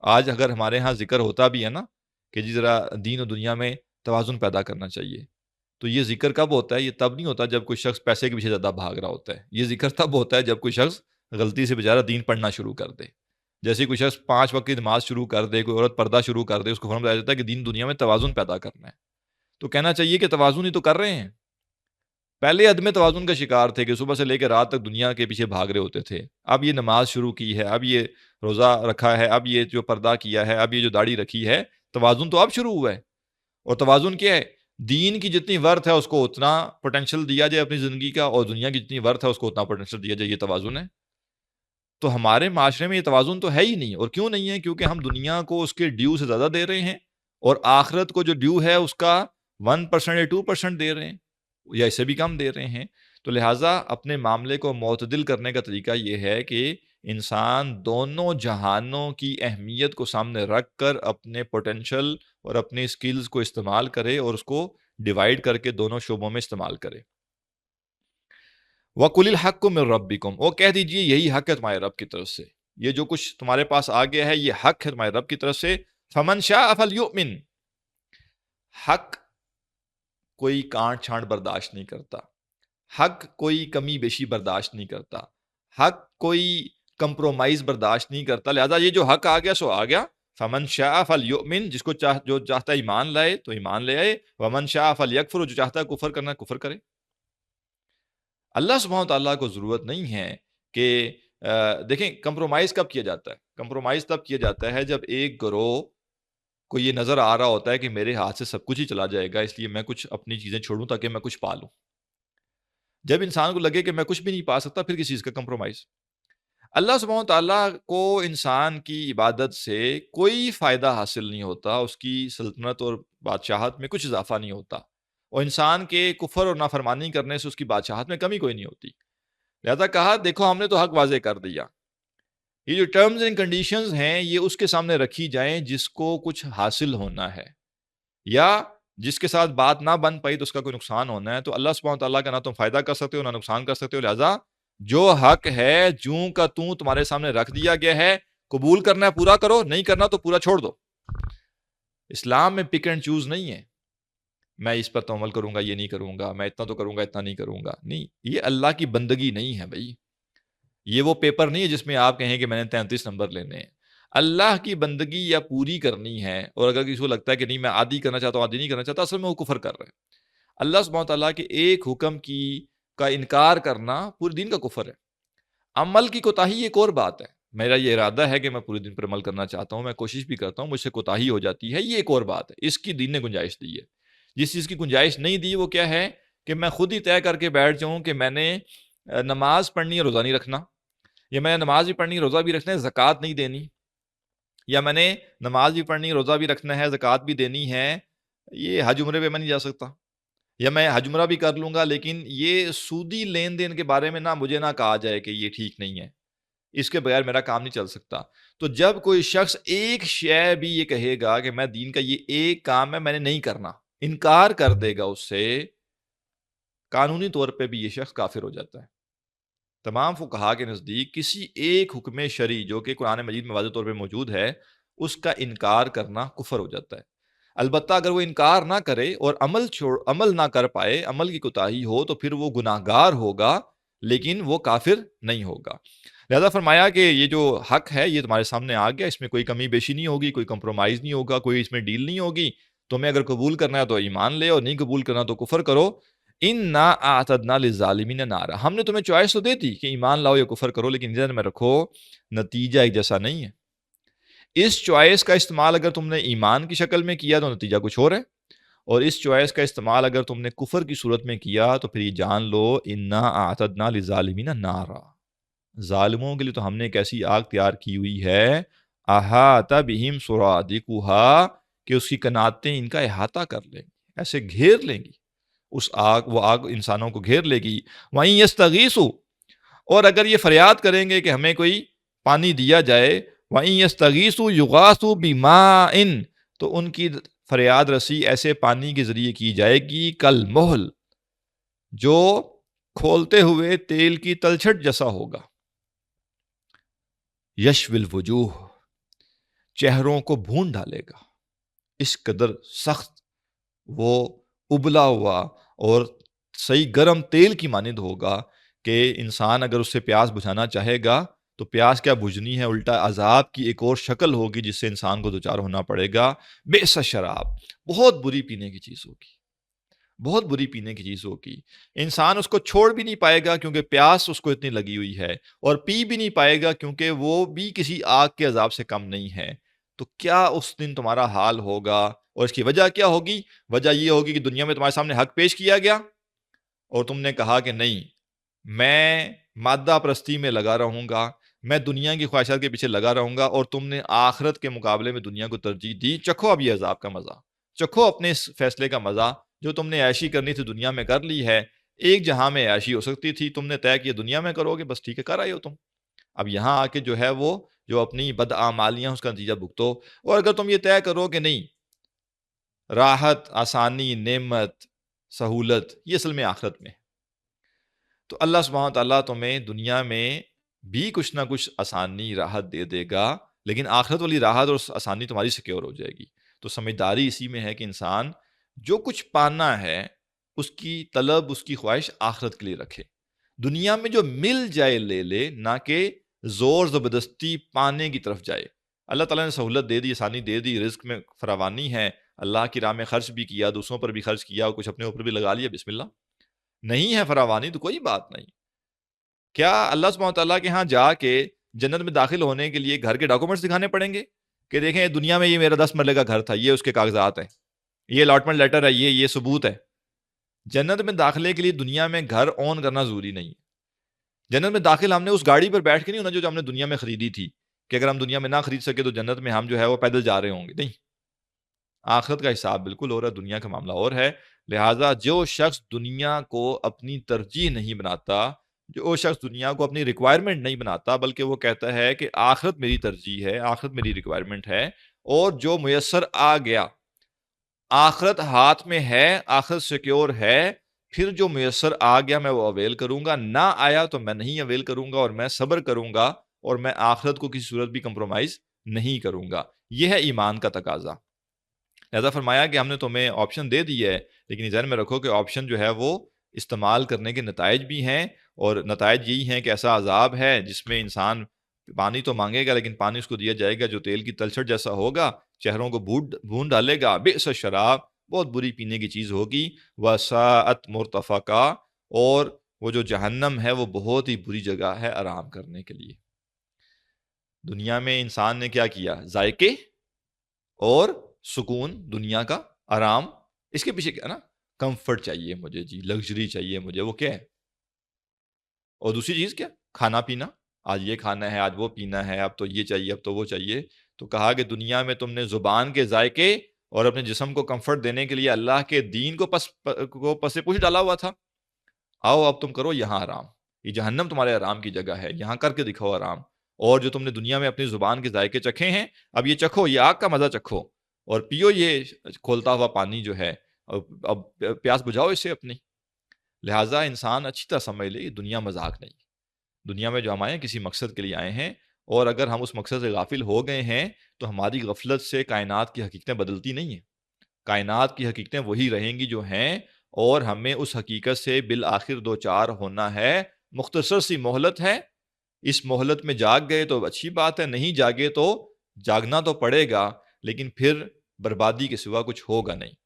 آج اگر ہمارے ہاں ذکر ہوتا بھی ہے نا کہ جی ذرا دین و دنیا میں توازن پیدا کرنا چاہیے، تو یہ ذکر کب ہوتا ہے؟ یہ تب نہیں ہوتا جب کوئی شخص پیسے کے پیچھے زیادہ بھاگ رہا ہوتا ہے۔ یہ ذکر تب ہوتا ہے جب کوئی شخص غلطی سے بیچارہ دین پڑھنا شروع کر دے۔ جیسے کوئی شخص 5 وقت کی نماز شروع کر دے، کوئی عورت پردہ شروع کر دے، اس کو فوراً بتایا جاتا ہے کہ دین دنیا میں توازن پیدا کرنا ہے۔ تو کہنا چاہیے کہ توازن ہی تو کر رہے ہیں۔ پہلے عدم توازن کا شکار تھے کہ صبح سے لے کے رات تک دنیا کے پیچھے بھاگ رہے ہوتے تھے۔ اب یہ نماز شروع کی ہے، اب یہ روزہ رکھا ہے، اب یہ جو پردہ کیا ہے، اب یہ جو داڑھی رکھی ہے، توازن تو اب شروع ہوا ہے۔ اور توازن کیا ہے؟ دین کی جتنی ورتھ ہے اس کو اتنا پوٹینشیل دیا جائے اپنی زندگی کا، اور دنیا کی جتنی ورتھ ہے اس کو اتنا پوٹینشیل دیا جائے۔ یہ توازن ہے۔ تو ہمارے معاشرے میں یہ توازن تو ہے ہی نہیں۔ اور کیوں نہیں ہے؟ کیونکہ ہم دنیا کو اس کے ڈیو سے زیادہ دے رہے ہیں، اور آخرت کو جو ڈیو ہے اس کا 1% یا 2% دے رہے ہیں، یا اس سے بھی کم دے رہے ہیں۔ تو لہٰذا اپنے معاملے کو معتدل کرنے کا طریقہ یہ ہے کہ انسان دونوں جہانوں کی اہمیت کو سامنے رکھ کر اپنے پوٹینشل اور اپنے سکلز کو استعمال کرے، اور اس کو ڈیوائیڈ کر کے دونوں شعبوں میں استعمال کرے۔ وَقُلِ الْحَقُّ مِن رَبِّكُمْ، اور کہہ دیجئے یہی حق ہے تمہارے رب کی طرف سے۔ یہ جو کچھ تمہارے پاس آ گیا ہے یہ حق ہے تمہارے رب کی طرف سے۔ فَمَنْ شَاءَ فَلْيُؤْمِنْ، حق کوئی کانٹ چھانٹ برداشت نہیں کرتا، حق کوئی کمی بیشی برداشت نہیں کرتا، حق کوئی کمپرومائز برداشت نہیں کرتا۔ لہذا یہ جو حق آ گیا سو آ گیا۔ فمن شاء فلیؤمن، جس کو جو چاہتا ہے ایمان لائے تو ایمان لے آئے، ومن شاء فلیکفر، جو چاہتا ہے کفر کرنا کفر کرے۔ اللہ سبحانہ وتعالیٰ کو ضرورت نہیں ہے کہ دیکھیں کمپرومائز کب کیا جاتا ہے؟ کمپرومائز تب کیا جاتا ہے جب ایک گروہ کو یہ نظر آ رہا ہوتا ہے کہ میرے ہاتھ سے سب کچھ ہی چلا جائے گا، اس لیے میں کچھ اپنی چیزیں چھوڑوں تاکہ میں کچھ پا لوں۔ جب انسان کو لگے کہ میں کچھ بھی نہیں پا سکتا، پھر کس چیز کا کمپرومائز؟ اللہ سبحانہ تعالیٰ کو انسان کی عبادت سے کوئی فائدہ حاصل نہیں ہوتا، اس کی سلطنت اور بادشاہت میں کچھ اضافہ نہیں ہوتا، اور انسان کے کفر اور نافرمانی کرنے سے اس کی بادشاہت میں کمی کوئی نہیں ہوتی۔ لہذا کہا دیکھو ہم نے تو حق واضح کر دیا، یہ جو ٹرمز اینڈ کنڈیشنز ہیں یہ اس کے سامنے رکھی جائیں جس کو کچھ حاصل ہونا ہے، یا جس کے ساتھ بات نہ بن پائی تو اس کا کوئی نقصان ہونا ہے، تو اللہ سبحانہ وتعالیٰ کا نہ تم فائدہ کر سکتے ہو نہ نقصان کر سکتے ہو، لہٰذا جو حق ہے جوں کا توں تمہارے سامنے رکھ دیا گیا ہے، قبول کرنا ہے پورا کرو، نہیں کرنا تو پورا چھوڑ دو۔ اسلام میں پک اینڈ چوز نہیں ہے، میں اس پر تو عمل کروں گا، یہ نہیں کروں گا، میں اتنا تو کروں گا، اتنا نہیں کروں گا، نہیں، یہ اللہ کی بندگی نہیں ہے بھائی، یہ وہ پیپر نہیں ہے جس میں آپ کہیں کہ میں نے 33 نمبر لینے ہیں۔ اللہ کی بندگی یا پوری کرنی ہے، اور اگر کسی کو لگتا ہے کہ نہیں میں آدھی کرنا چاہتا ہوں، آدھی نہیں کرنا چاہتا، اصل میں وہ کفر کر رہے ہیں۔ اللہ سبحانہ تعالیٰ کے ایک حکم کا انکار کرنا پورے دین کا کفر ہے۔ عمل کی کوتاہی ایک اور بات ہے، میرا یہ ارادہ ہے کہ میں پورے دن پر عمل کرنا چاہتا ہوں، میں کوشش بھی کرتا ہوں، مجھ سے کوتاہی ہو جاتی ہے، یہ ایک اور بات ہے، اس کی دین نے گنجائش دی ہے۔ جس چیز کی گنجائش نہیں دی وہ کیا ہے کہ میں خود ہی طے کر کے بیٹھ جاؤں کہ میں نے نماز پڑھنی ہے، روزہ نہیں رکھنا، یا میں نے نماز بھی پڑھنی، روزہ بھی رکھنا ہے، زکوٰۃ نہیں دینی، یا میں نے نماز بھی پڑھنی، روزہ بھی رکھنا ہے، زکوٰۃ بھی دینی ہے، یہ حج عمرے پہ میں نہیں جا سکتا، یا میں حج عمرہ بھی کر لوں گا لیکن یہ سودی لین دین کے بارے میں مجھے نہ کہا جائے کہ یہ ٹھیک نہیں ہے، اس کے بغیر میرا کام نہیں چل سکتا۔ تو جب کوئی شخص ایک شے بھی یہ کہے گا کہ میں دین کا یہ ایک کام ہے میں نے نہیں کرنا، انکار کر دے گا اس سے، قانونی طور پہ بھی یہ شخص کافر ہو جاتا ہے۔ تمام فقہا کے نزدیک کسی ایک حکم شرعی جو کہ قرآن مجید میں واضح طور پہ موجود ہے، اس کا انکار کرنا کفر ہو جاتا ہے۔ البتہ اگر وہ انکار نہ کرے اور عمل نہ کر پائے، عمل کی کوتاہی ہو، تو پھر وہ گناہ گار ہوگا لیکن وہ کافر نہیں ہوگا۔ لہذا فرمایا کہ یہ جو حق ہے یہ تمہارے سامنے آ گیا، اس میں کوئی کمی بیشی نہیں ہوگی، کوئی کمپرومائز نہیں ہوگا، کوئی اس میں ڈیل نہیں ہوگی، تمہیں اگر قبول کرنا ہے تو ایمان لے، اور نہیں قبول کرنا تو کفر کرو۔ اِنَّا أَعْتَدْنَا لِلظَّالِمِينَ نَارًا، ہم نے تمہیں چوائس تو دے دی کہ ایمان لاؤ یا کفر کرو، لیکن ذہن میں رکھو نتیجہ ایک جیسا نہیں ہے۔ اس چوائس کا استعمال اگر تم نے ایمان کی شکل میں کیا تو نتیجہ کچھ اور ہے، اور اس چوائس کا استعمال اگر تم نے کفر کی صورت میں کیا تو پھر یہ جان لو اِنَّا أَعْتَدْنَا لِلظَّالِمِينَ نَارًا، ظالموں کے لیے تو ہم نے ایک ایسی آگ تیار کی ہوئی ہے، أَحَاطَ بِهِمْ سُرَادِقُهَا، کہ اس کی کناتیں ان کا احاطہ کر لیں گی، ایسے گھیر لیں گی وہ آگ انسانوں کو گھیر لے گی۔ وَإِن يَسْتَغِيثُوا، اور اگر یہ فریاد کریں گے کہ ہمیں کوئی پانی دیا جائے، وَإِن يَسْتَغِيثُوا يُغَاثُوا بِمَاءٍ، تو ان کی فریاد رسی ایسے پانی کے ذریعے کی جائے گی کالمہل، جو کھولتے ہوئے تیل کی تلچھٹ جیسا ہوگا، یشوی الوجوہ، چہروں کو بھون ڈالے گا، اس قدر سخت وہ ابلا ہوا اور صحیح گرم تیل کی مانند ہوگا کہ انسان اگر اس سے پیاس بجھانا چاہے گا تو پیاس کیا بجھنی ہے، الٹا عذاب کی ایک اور شکل ہوگی جس سے انسان کو دوچار ہونا پڑے گا۔ بئس شراب، بہت بری پینے کی چیز ہوگی، بہت بری پینے کی چیز ہوگی، انسان اس کو چھوڑ بھی نہیں پائے گا کیونکہ پیاس اس کو اتنی لگی ہوئی ہے، اور پی بھی نہیں پائے گا کیونکہ وہ بھی کسی آگ کے عذاب سے کم نہیں ہے۔ تو کیا اس دن تمہارا حال ہوگا، اور اس کی وجہ کیا ہوگی؟ وجہ یہ ہوگی کہ دنیا میں تمہارے سامنے حق پیش کیا گیا اور تم نے کہا کہ نہیں، میں مادہ پرستی میں لگا رہوں گا، میں دنیا کی خواہشات کے پیچھے لگا رہوں گا، اور تم نے آخرت کے مقابلے میں دنیا کو ترجیح دی۔ چکھو اب یہ عذاب کا مزہ، چکھو اپنے اس فیصلے کا مزہ، جو تم نے عیاشی کرنی تھی دنیا میں کر لی ہے۔ ایک جہاں میں عیاشی ہو سکتی تھی، تم نے طے کیا دنیا میں کرو گے، بس ٹھیک ہے، کر آئے ہو تم، اب یہاں آ کے جو ہے وہ جو اپنی بدعمالیاں اس کا نتیجہ بھگتو۔ اور اگر تم یہ طے کرو کہ نہیں، راحت، آسانی، نعمت، سہولت، یہ اصل میں آخرت میں ہے، تو اللہ سبحانہ تعالیٰ تمہیں دنیا میں بھی کچھ نہ کچھ آسانی، راحت دے دے گا، لیکن آخرت والی راحت اور آسانی تمہاری سیکیور ہو جائے گی۔ تو سمجھداری اسی میں ہے کہ انسان جو کچھ پانا ہے اس کی طلب، اس کی خواہش آخرت کے لیے رکھے، دنیا میں جو مل جائے لے لے، نہ کہ زور زبردستی پانے کی طرف جائے۔ اللہ تعالیٰ نے سہولت دے دی، آسانی دے دی، رزق میں فراوانی ہے، اللہ کی راہ میں خرچ بھی کیا، دوسروں پر بھی خرچ کیا، اور کچھ اپنے اوپر بھی لگا لیا، بسم اللہ۔ نہیں ہے فراوانی تو کوئی بات نہیں، کیا اللہ سبحانہ تعالیٰ کے ہاں جا کے جنت میں داخل ہونے کے لیے گھر کے ڈاکومنٹس دکھانے پڑیں گے کہ دیکھیں دنیا میں یہ میرا 10 مرلے کا گھر تھا، یہ اس کے کاغذات ہیں، یہ الاٹمنٹ لیٹر ہے، یہ ثبوت ہے؟ جنت میں داخلے کے لیے دنیا میں گھر اون کرنا ضروری نہیں ہے۔ جنت میں داخل ہم نے اس گاڑی پر بیٹھ کے نہیں ہونا جو ہم نے دنیا میں خریدی تھی، کہ اگر ہم دنیا میں نہ خرید سکے تو جنت میں ہم جو ہے وہ پیدل جا رہے ہوں گے، نہیں، آخرت کا حساب بالکل اور ہے، دنیا کا معاملہ اور ہے۔ لہٰذا جو شخص دنیا کو اپنی ترجیح نہیں بناتا، جو شخص دنیا کو اپنی ریکوائرمنٹ نہیں بناتا، بلکہ وہ کہتا ہے کہ آخرت میری ترجیح ہے، آخرت میری ریکوائرمنٹ ہے، اور جو میسر آ گیا آخرت ہاتھ میں ہے، آخرت سیکیور ہے، پھر جو میسر آ گیا میں وہ اویل کروں گا، نہ آیا تو میں نہیں اویل کروں گا، اور میں صبر کروں گا، اور میں آخرت کو کسی صورت بھی کمپرومائز نہیں کروں گا۔ یہ ہے ایمان کا تقاضا۔ لہذا فرمایا کہ ہم نے تمہیں آپشن دے دی ہے، لیکن ذہن میں رکھو کہ آپشن جو ہے وہ استعمال کرنے کے نتائج بھی ہیں، اور نتائج یہی ہیں کہ ایسا عذاب ہے جس میں انسان پانی تو مانگے گا، لیکن پانی اس کو دیا جائے گا جو تیل کی تلچھٹ جیسا ہوگا، چہروں کو بھون ڈالے گا، بئس الشراب، بہت بری پینے کی چیز ہوگی، وساءت مرتفقا، اور وہ جو جہنم ہے وہ بہت ہی بری جگہ ہے آرام کرنے کے لیے۔ دنیا میں انسان نے کیا کیا؟ ذائقے اور سکون، دنیا کا آرام، اس کے پیچھے کیا نا، کمفرٹ چاہیے مجھے، جی لگژری چاہیے مجھے، وہ کیا ہے؟ اور دوسری چیز کیا؟ کھانا پینا، آج یہ کھانا ہے، آج وہ پینا ہے، اب تو یہ چاہیے، اب تو وہ چاہیے۔ تو کہا کہ دنیا میں تم نے زبان کے ذائقے اور اپنے جسم کو کمفرٹ دینے کے لیے اللہ کے دین کو پس پوچھ ڈالا ہوا تھا۔ آؤ اب تم کرو یہاں آرام، یہ جہنم تمہارے آرام کی جگہ ہے، یہاں کر کے دکھاؤ آرام۔ اور جو تم نے دنیا میں اپنی زبان کے ذائقے چکھے ہیں، اب یہ چکھو، یہ آگ کا مزہ چکھو، اور پیو یہ کھولتا ہوا پانی جو ہے، اب پیاس بجھاؤ اس سے اپنی۔ لہٰذا انسان اچھی طرح سمجھ لے یہ دنیا مذاق نہیں، دنیا میں جو ہم آئے ہیں کسی مقصد کے لیے آئے ہیں، اور اگر ہم اس مقصد سے غافل ہو گئے ہیں تو ہماری غفلت سے کائنات کی حقیقتیں بدلتی نہیں ہیں، کائنات کی حقیقتیں وہی رہیں گی جو ہیں، اور ہمیں اس حقیقت سے بالآخر دو چار ہونا ہے۔ مختصر سی مہلت ہے، اس مہلت میں جاگ گئے تو اچھی بات ہے، نہیں جاگے تو جاگنا تو پڑے گا، لیکن پھر بربادی کے سوا کچھ ہوگا نہیں۔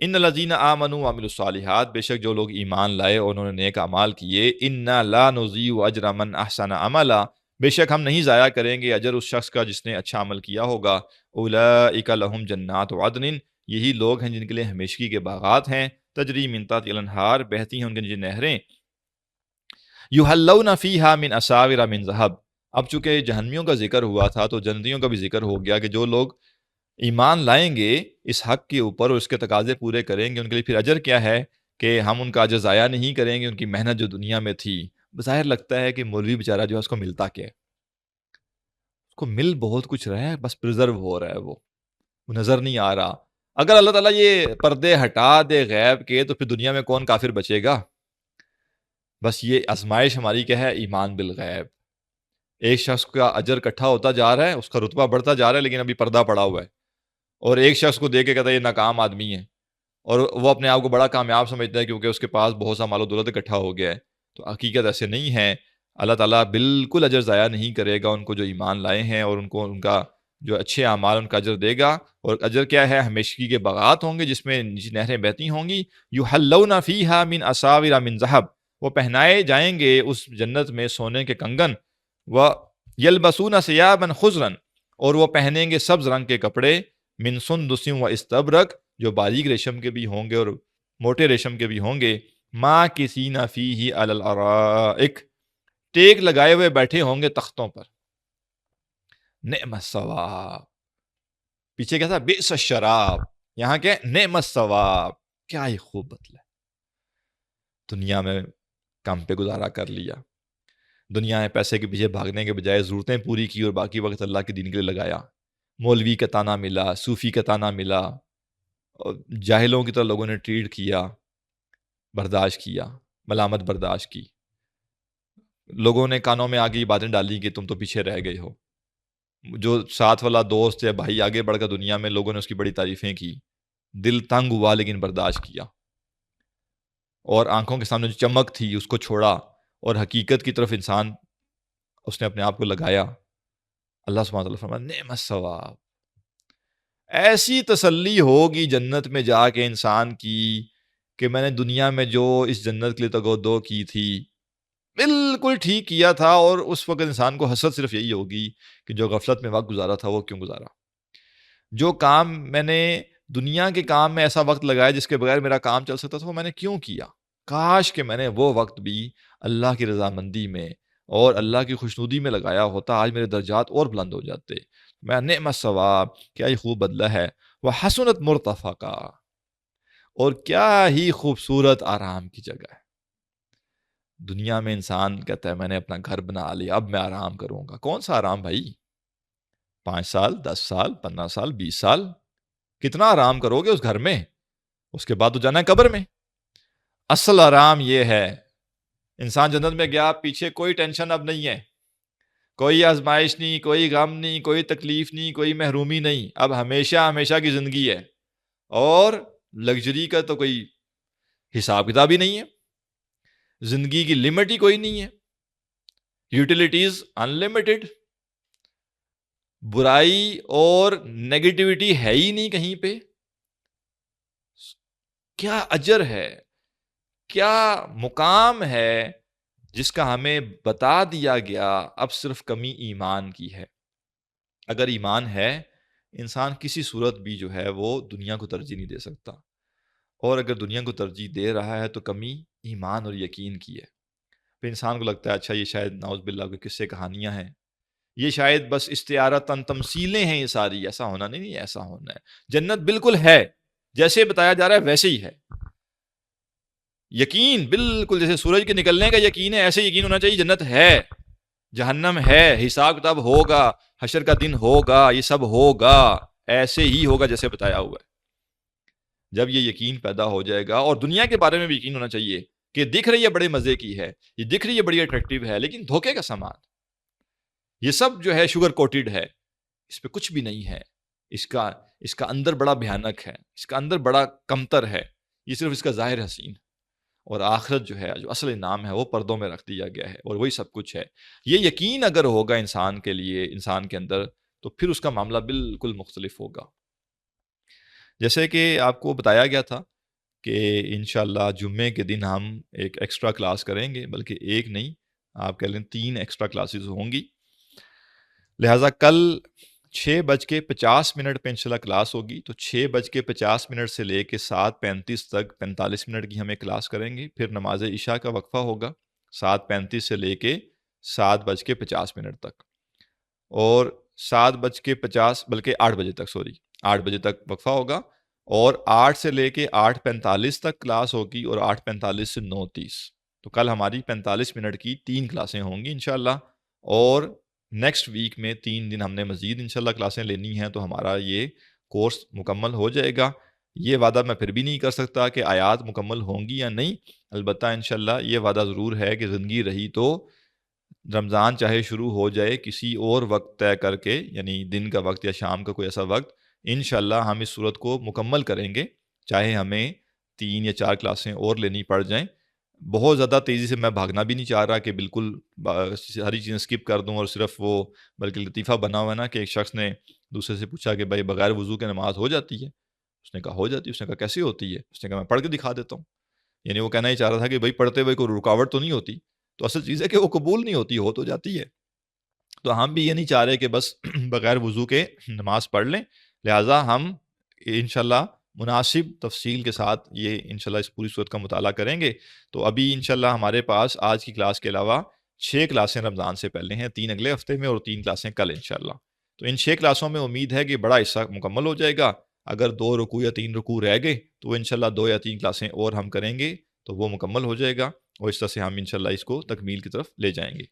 ان الذین آمنوا وعملوا الصالحات، بے شک جو لوگ ایمان لائے اور انہوں نے نیک اعمال کیے، انا لا نضیع اجر من احسن عملا، بے شک ہم نہیں ضائع کریں گے اجر اس شخص کا جس نے اچھا عمل کیا ہوگا۔ اولئک لہم جنات عدن، یہی لوگ ہیں جن کے لیے ہمیشگی کے باغات ہیں، تجری من تحتها الانہار، بہتی ہیں ان کے نیچے نہریں، یحلون فیہا من اساور من ذہب۔ اب چونکہ جہنمیوں کا ذکر ہوا تھا تو جنتیوں کا بھی ذکر ہو گیا کہ جو لوگ ایمان لائیں گے اس حق کے اوپر اور اس کے تقاضے پورے کریں گے، ان کے لیے پھر اجر کیا ہے کہ ہم ان کا اجر ضائع نہیں کریں گے، ان کی محنت جو دنیا میں تھی۔ بظاہر لگتا ہے کہ مولوی بیچارہ جو ہے اس کو ملتا کیا ہے، اس کو مل بہت کچھ رہا ہے، بس پریزرو ہو رہا ہے، وہ نظر نہیں آ رہا۔ اگر اللہ تعالیٰ یہ پردے ہٹا دے غیب کے تو پھر دنیا میں کون کافر بچے گا؟ بس یہ آزمائش ہماری کیا ہے؟ ایمان بالغیب۔ ایک شخص کا اجر اکٹھا ہوتا جا رہا ہے، اس کا رتبہ بڑھتا جا رہا ہے، لیکن ابھی پردہ پڑا ہوا ہے، اور ایک شخص کو دیکھ کے کہتا ہے یہ ناکام آدمی ہے، اور وہ اپنے آپ کو بڑا کامیاب سمجھتا ہے کیونکہ اس کے پاس بہت سا مال و دولت اکٹھا ہو گیا ہے۔ تو حقیقت ایسے نہیں ہے، اللہ تعالیٰ بالکل اجر ضائع نہیں کرے گا ان کو جو ایمان لائے ہیں، اور ان کو ان کا جو اچھے اعمال ان کا اجر دے گا۔ اور اجر کیا ہے؟ ہمیشگی کے باغات ہوں گے جس میں نہریں بہتی ہوں گی، یحلون فیہا من اساور من ذہب، وہ پہنائے جائیں گے اس جنت میں سونے کے کنگن، و یلبسون ثیابا خضرا، اور وہ پہنیں گے سبز رنگ کے کپڑے، من سندس و استبرق، جو باریک ریشم کے بھی ہوں گے اور موٹے ریشم کے بھی ہوں گے، ماکثین فیہ علی الارائک، ٹیک لگائے ہوئے بیٹھے ہوں گے تختوں پر۔ نعم الثواب، پیچھے کیا تھا؟ بئس الشراب، یہاں کیا ہے؟ نعم الثواب، کیا ہی خوب بدلا ہے۔ دنیا میں کام پہ گزارا کر لیا، دنیا میں پیسے کے پیچھے بھاگنے کے بجائے ضرورتیں پوری کی اور باقی وقت اللہ کے دین کے لیے لگایا، مولوی کا تانا ملا، صوفی کا تانا ملا، اور جاہلوں کی طرح لوگوں نے ٹریٹ کیا، برداشت کیا، ملامت برداشت کی، لوگوں نے کانوں میں آگے یہ باتیں ڈالی کہ تم تو پیچھے رہ گئے ہو، جو ساتھ والا دوست یا بھائی آگے بڑھ کر دنیا میں لوگوں نے اس کی بڑی تعریفیں کی، دل تنگ ہوا لیکن برداشت کیا، اور آنکھوں کے سامنے جو چمک تھی اس کو چھوڑا، اور حقیقت کی طرف انسان اس نے اپنے آپ کو لگایا۔ اللہ سبحانہ وتعالیٰ فرماتا ہے نعم الثواب، ایسی تسلی ہوگی جنت میں جا کے انسان کی کہ میں نے دنیا میں جو اس جنت کے لیے تگودو کی تھی بالکل ٹھیک کیا تھا، اور اس وقت انسان کو حسرت صرف یہی ہوگی کہ جو غفلت میں وقت گزارا تھا وہ کیوں گزارا، جو کام میں نے دنیا کے کام میں ایسا وقت لگایا جس کے بغیر میرا کام چل سکتا تھا وہ میں نے کیوں کیا، کاش کہ میں نے وہ وقت بھی اللہ کی رضامندی میں اور اللہ کی خوشنودی میں لگایا ہوتا، آج میرے درجات اور بلند ہو جاتے۔ میں نعم الثواب، کیا ہی خوب بدلہ ہے، وہ حسنت مرتفقہ، اور کیا ہی خوبصورت آرام کی جگہ ہے۔ دنیا میں انسان کہتا ہے میں نے اپنا گھر بنا لیا، اب میں آرام کروں گا، کون سا آرام بھائی؟ 5 سال، 10 سال، 15 سال، 20 سال، کتنا آرام کرو گے اس گھر میں، اس کے بعد تو جانا ہے قبر میں۔ اصل آرام یہ ہے، انسان جنت میں گیا، پیچھے کوئی ٹینشن اب نہیں ہے، کوئی آزمائش نہیں، کوئی غم نہیں، کوئی تکلیف نہیں، کوئی محرومی نہیں، اب ہمیشہ ہمیشہ کی زندگی ہے، اور لگژری کا تو کوئی حساب کتاب ہی نہیں ہے، زندگی کی لمٹ ہی کوئی نہیں ہے، یوٹیلیٹیز انلمیٹڈ، برائی اور نیگیٹیوٹی ہے ہی نہیں کہیں پہ۔ کیا اجر ہے، کیا مقام ہے جس کا ہمیں بتا دیا گیا، اب صرف کمی ایمان کی ہے۔ اگر ایمان ہے، انسان کسی صورت بھی جو ہے وہ دنیا کو ترجیح نہیں دے سکتا، اور اگر دنیا کو ترجیح دے رہا ہے تو کمی ایمان اور یقین کی ہے۔ پھر انسان کو لگتا ہے اچھا یہ شاید نعوذ باللہ کوئی قصے کہانیاں ہیں، یہ شاید بس استعارتاً تمثیلیں ہیں، یہ ساری ایسا ہونا نہیں، ایسا ہونا ہے۔ جنت بالکل ہے، جیسے بتایا جا رہا ہے ویسے ہی ہے، یقین بالکل جیسے سورج کے نکلنے کا یقین ہے، ایسے یقین ہونا چاہیے جنت ہے، جہنم ہے، حساب کتاب ہوگا، حشر کا دن ہوگا، یہ سب ہوگا، ایسے ہی ہوگا جیسے بتایا ہوا ہے۔ جب یہ یقین پیدا ہو جائے گا، اور دنیا کے بارے میں بھی یقین ہونا چاہیے کہ دکھ رہی ہے بڑے مزے کی ہے، یہ دکھ رہی ہے بڑی اٹریکٹیو ہے، لیکن دھوکے کا سامان، یہ سب جو ہے شوگر کوٹڈ ہے، اس پہ کچھ بھی نہیں ہے، اس کا اندر بڑا بھیانک ہے، اس کا اندر بڑا کمتر ہے، یہ صرف اس کا ظاہر حسین، اور آخرت جو ہے جو اصل انعام ہے وہ پردوں میں رکھ دیا گیا ہے، اور وہی سب کچھ ہے۔ یہ یقین اگر ہوگا انسان کے لیے، انسان کے اندر، تو پھر اس کا معاملہ بالکل مختلف ہوگا۔ جیسے کہ آپ کو بتایا گیا تھا کہ انشاءاللہ جمعے کے دن ہم ایک ایکسٹرا کلاس کریں گے، بلکہ ایک نہیں، آپ کہہ لیں 3 ایکسٹرا کلاسز ہوں گی، لہٰذا کل 6:50 پہ انشاءاللہ کلاس ہوگی، تو 6:50 سے لے کے 7:35 تک 45 منٹ کی ہم ایک کلاس کریں گے، پھر نماز عشاء کا وقفہ ہوگا 7:35 سے لے کے 7:50 تک، اور 7:50 بلکہ 8 بجے تک 8 بجے تک وقفہ ہوگا، اور 8 سے لے کے 8:45 تک کلاس ہوگی، اور 8:45 سے 9:30، تو کل ہماری 45 منٹ کی 3 کلاسیں ہوں گی انشاءاللہ، اور نیکسٹ ویک میں 3 دن ہم نے مزید انشاءاللہ کلاسیں لینی ہیں، تو ہمارا یہ کورس مکمل ہو جائے گا۔ یہ وعدہ میں پھر بھی نہیں کر سکتا کہ آیات مکمل ہوں گی یا نہیں، البتہ انشاءاللہ یہ وعدہ ضرور ہے کہ زندگی رہی تو رمضان چاہے شروع ہو جائے کسی اور وقت طے کر کے، یعنی دن کا وقت یا شام کا کوئی ایسا وقت، انشاءاللہ ہم اس صورت کو مکمل کریں گے، چاہے ہمیں 3 یا 4 کلاسیں اور لینی پڑ جائیں۔ بہت زیادہ تیزی سے میں بھاگنا بھی نہیں چاہ رہا کہ بالکل ساری چیزیں سکپ کر دوں، اور صرف وہ، بلکہ لطیفہ بنا ہوا ہے نا کہ ایک شخص نے دوسرے سے پوچھا کہ بھائی بغیر وضو کے نماز ہو جاتی ہے؟ اس نے کہا ہو جاتی ہے۔ اس نے کہا کیسے ہوتی ہے؟ اس نے کہا میں پڑھ کے دکھا دیتا ہوں۔ یعنی وہ کہنا ہی چاہ رہا تھا کہ بھائی پڑھتے ہوئے کوئی رکاوٹ تو نہیں ہوتی، تو اصل چیز ہے کہ وہ قبول نہیں ہوتی، ہو تو جاتی ہے۔ تو ہم بھی یہ نہیں چاہ رہے کہ بس بغیر وضو کے نماز پڑھ لیں، لہٰذا ہم انشاءاللہ مناسب تفصیل کے ساتھ یہ انشاءاللہ اس پوری صورت کا مطالعہ کریں گے۔ تو ابھی انشاءاللہ ہمارے پاس آج کی کلاس کے علاوہ 6 کلاسیں رمضان سے پہلے ہیں، 3 اگلے ہفتے میں اور 3 کلاسیں کل انشاءاللہ۔ تو ان 6 کلاسوں میں امید ہے کہ بڑا حصہ مکمل ہو جائے گا، اگر 2 رکوع یا 3 رکوع رہ گئے تو انشاءاللہ 2 یا 3 کلاسیں اور ہم کریں گے تو وہ مکمل ہو جائے گا، اور اس طرح سے ہم انشاءاللہ اس کو تکمیل کی طرف لے جائیں گے۔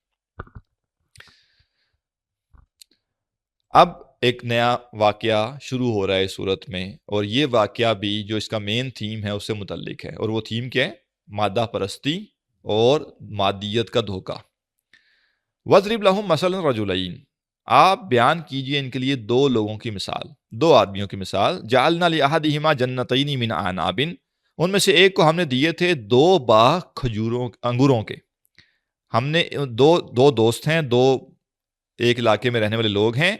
اب ایک نیا واقعہ شروع ہو رہا ہے صورت میں، اور یہ واقعہ بھی جو اس کا مین تھیم ہے اس سے متعلق ہے، اور وہ تھیم کیا ہے؟ مادہ پرستی اور مادیت کا دھوکہ۔ وَاضْرِبْ لَهُمْ مَثَلًا رَجُلَيْنِ، آپ بیان کیجئے ان کے لیے 2 لوگوں کی مثال، 2 آدمیوں کی مثال۔ جَعَلْنَا لِأَحَدِهِمَا جَنَّتَيْنِ مِنْ أَعْنَابٍ، ان میں سے ایک کو ہم نے دیے تھے 2 باغ انگوروں کے۔ ہم نے دو دوست ہیں، 2 ایک علاقے میں رہنے والے لوگ ہیں،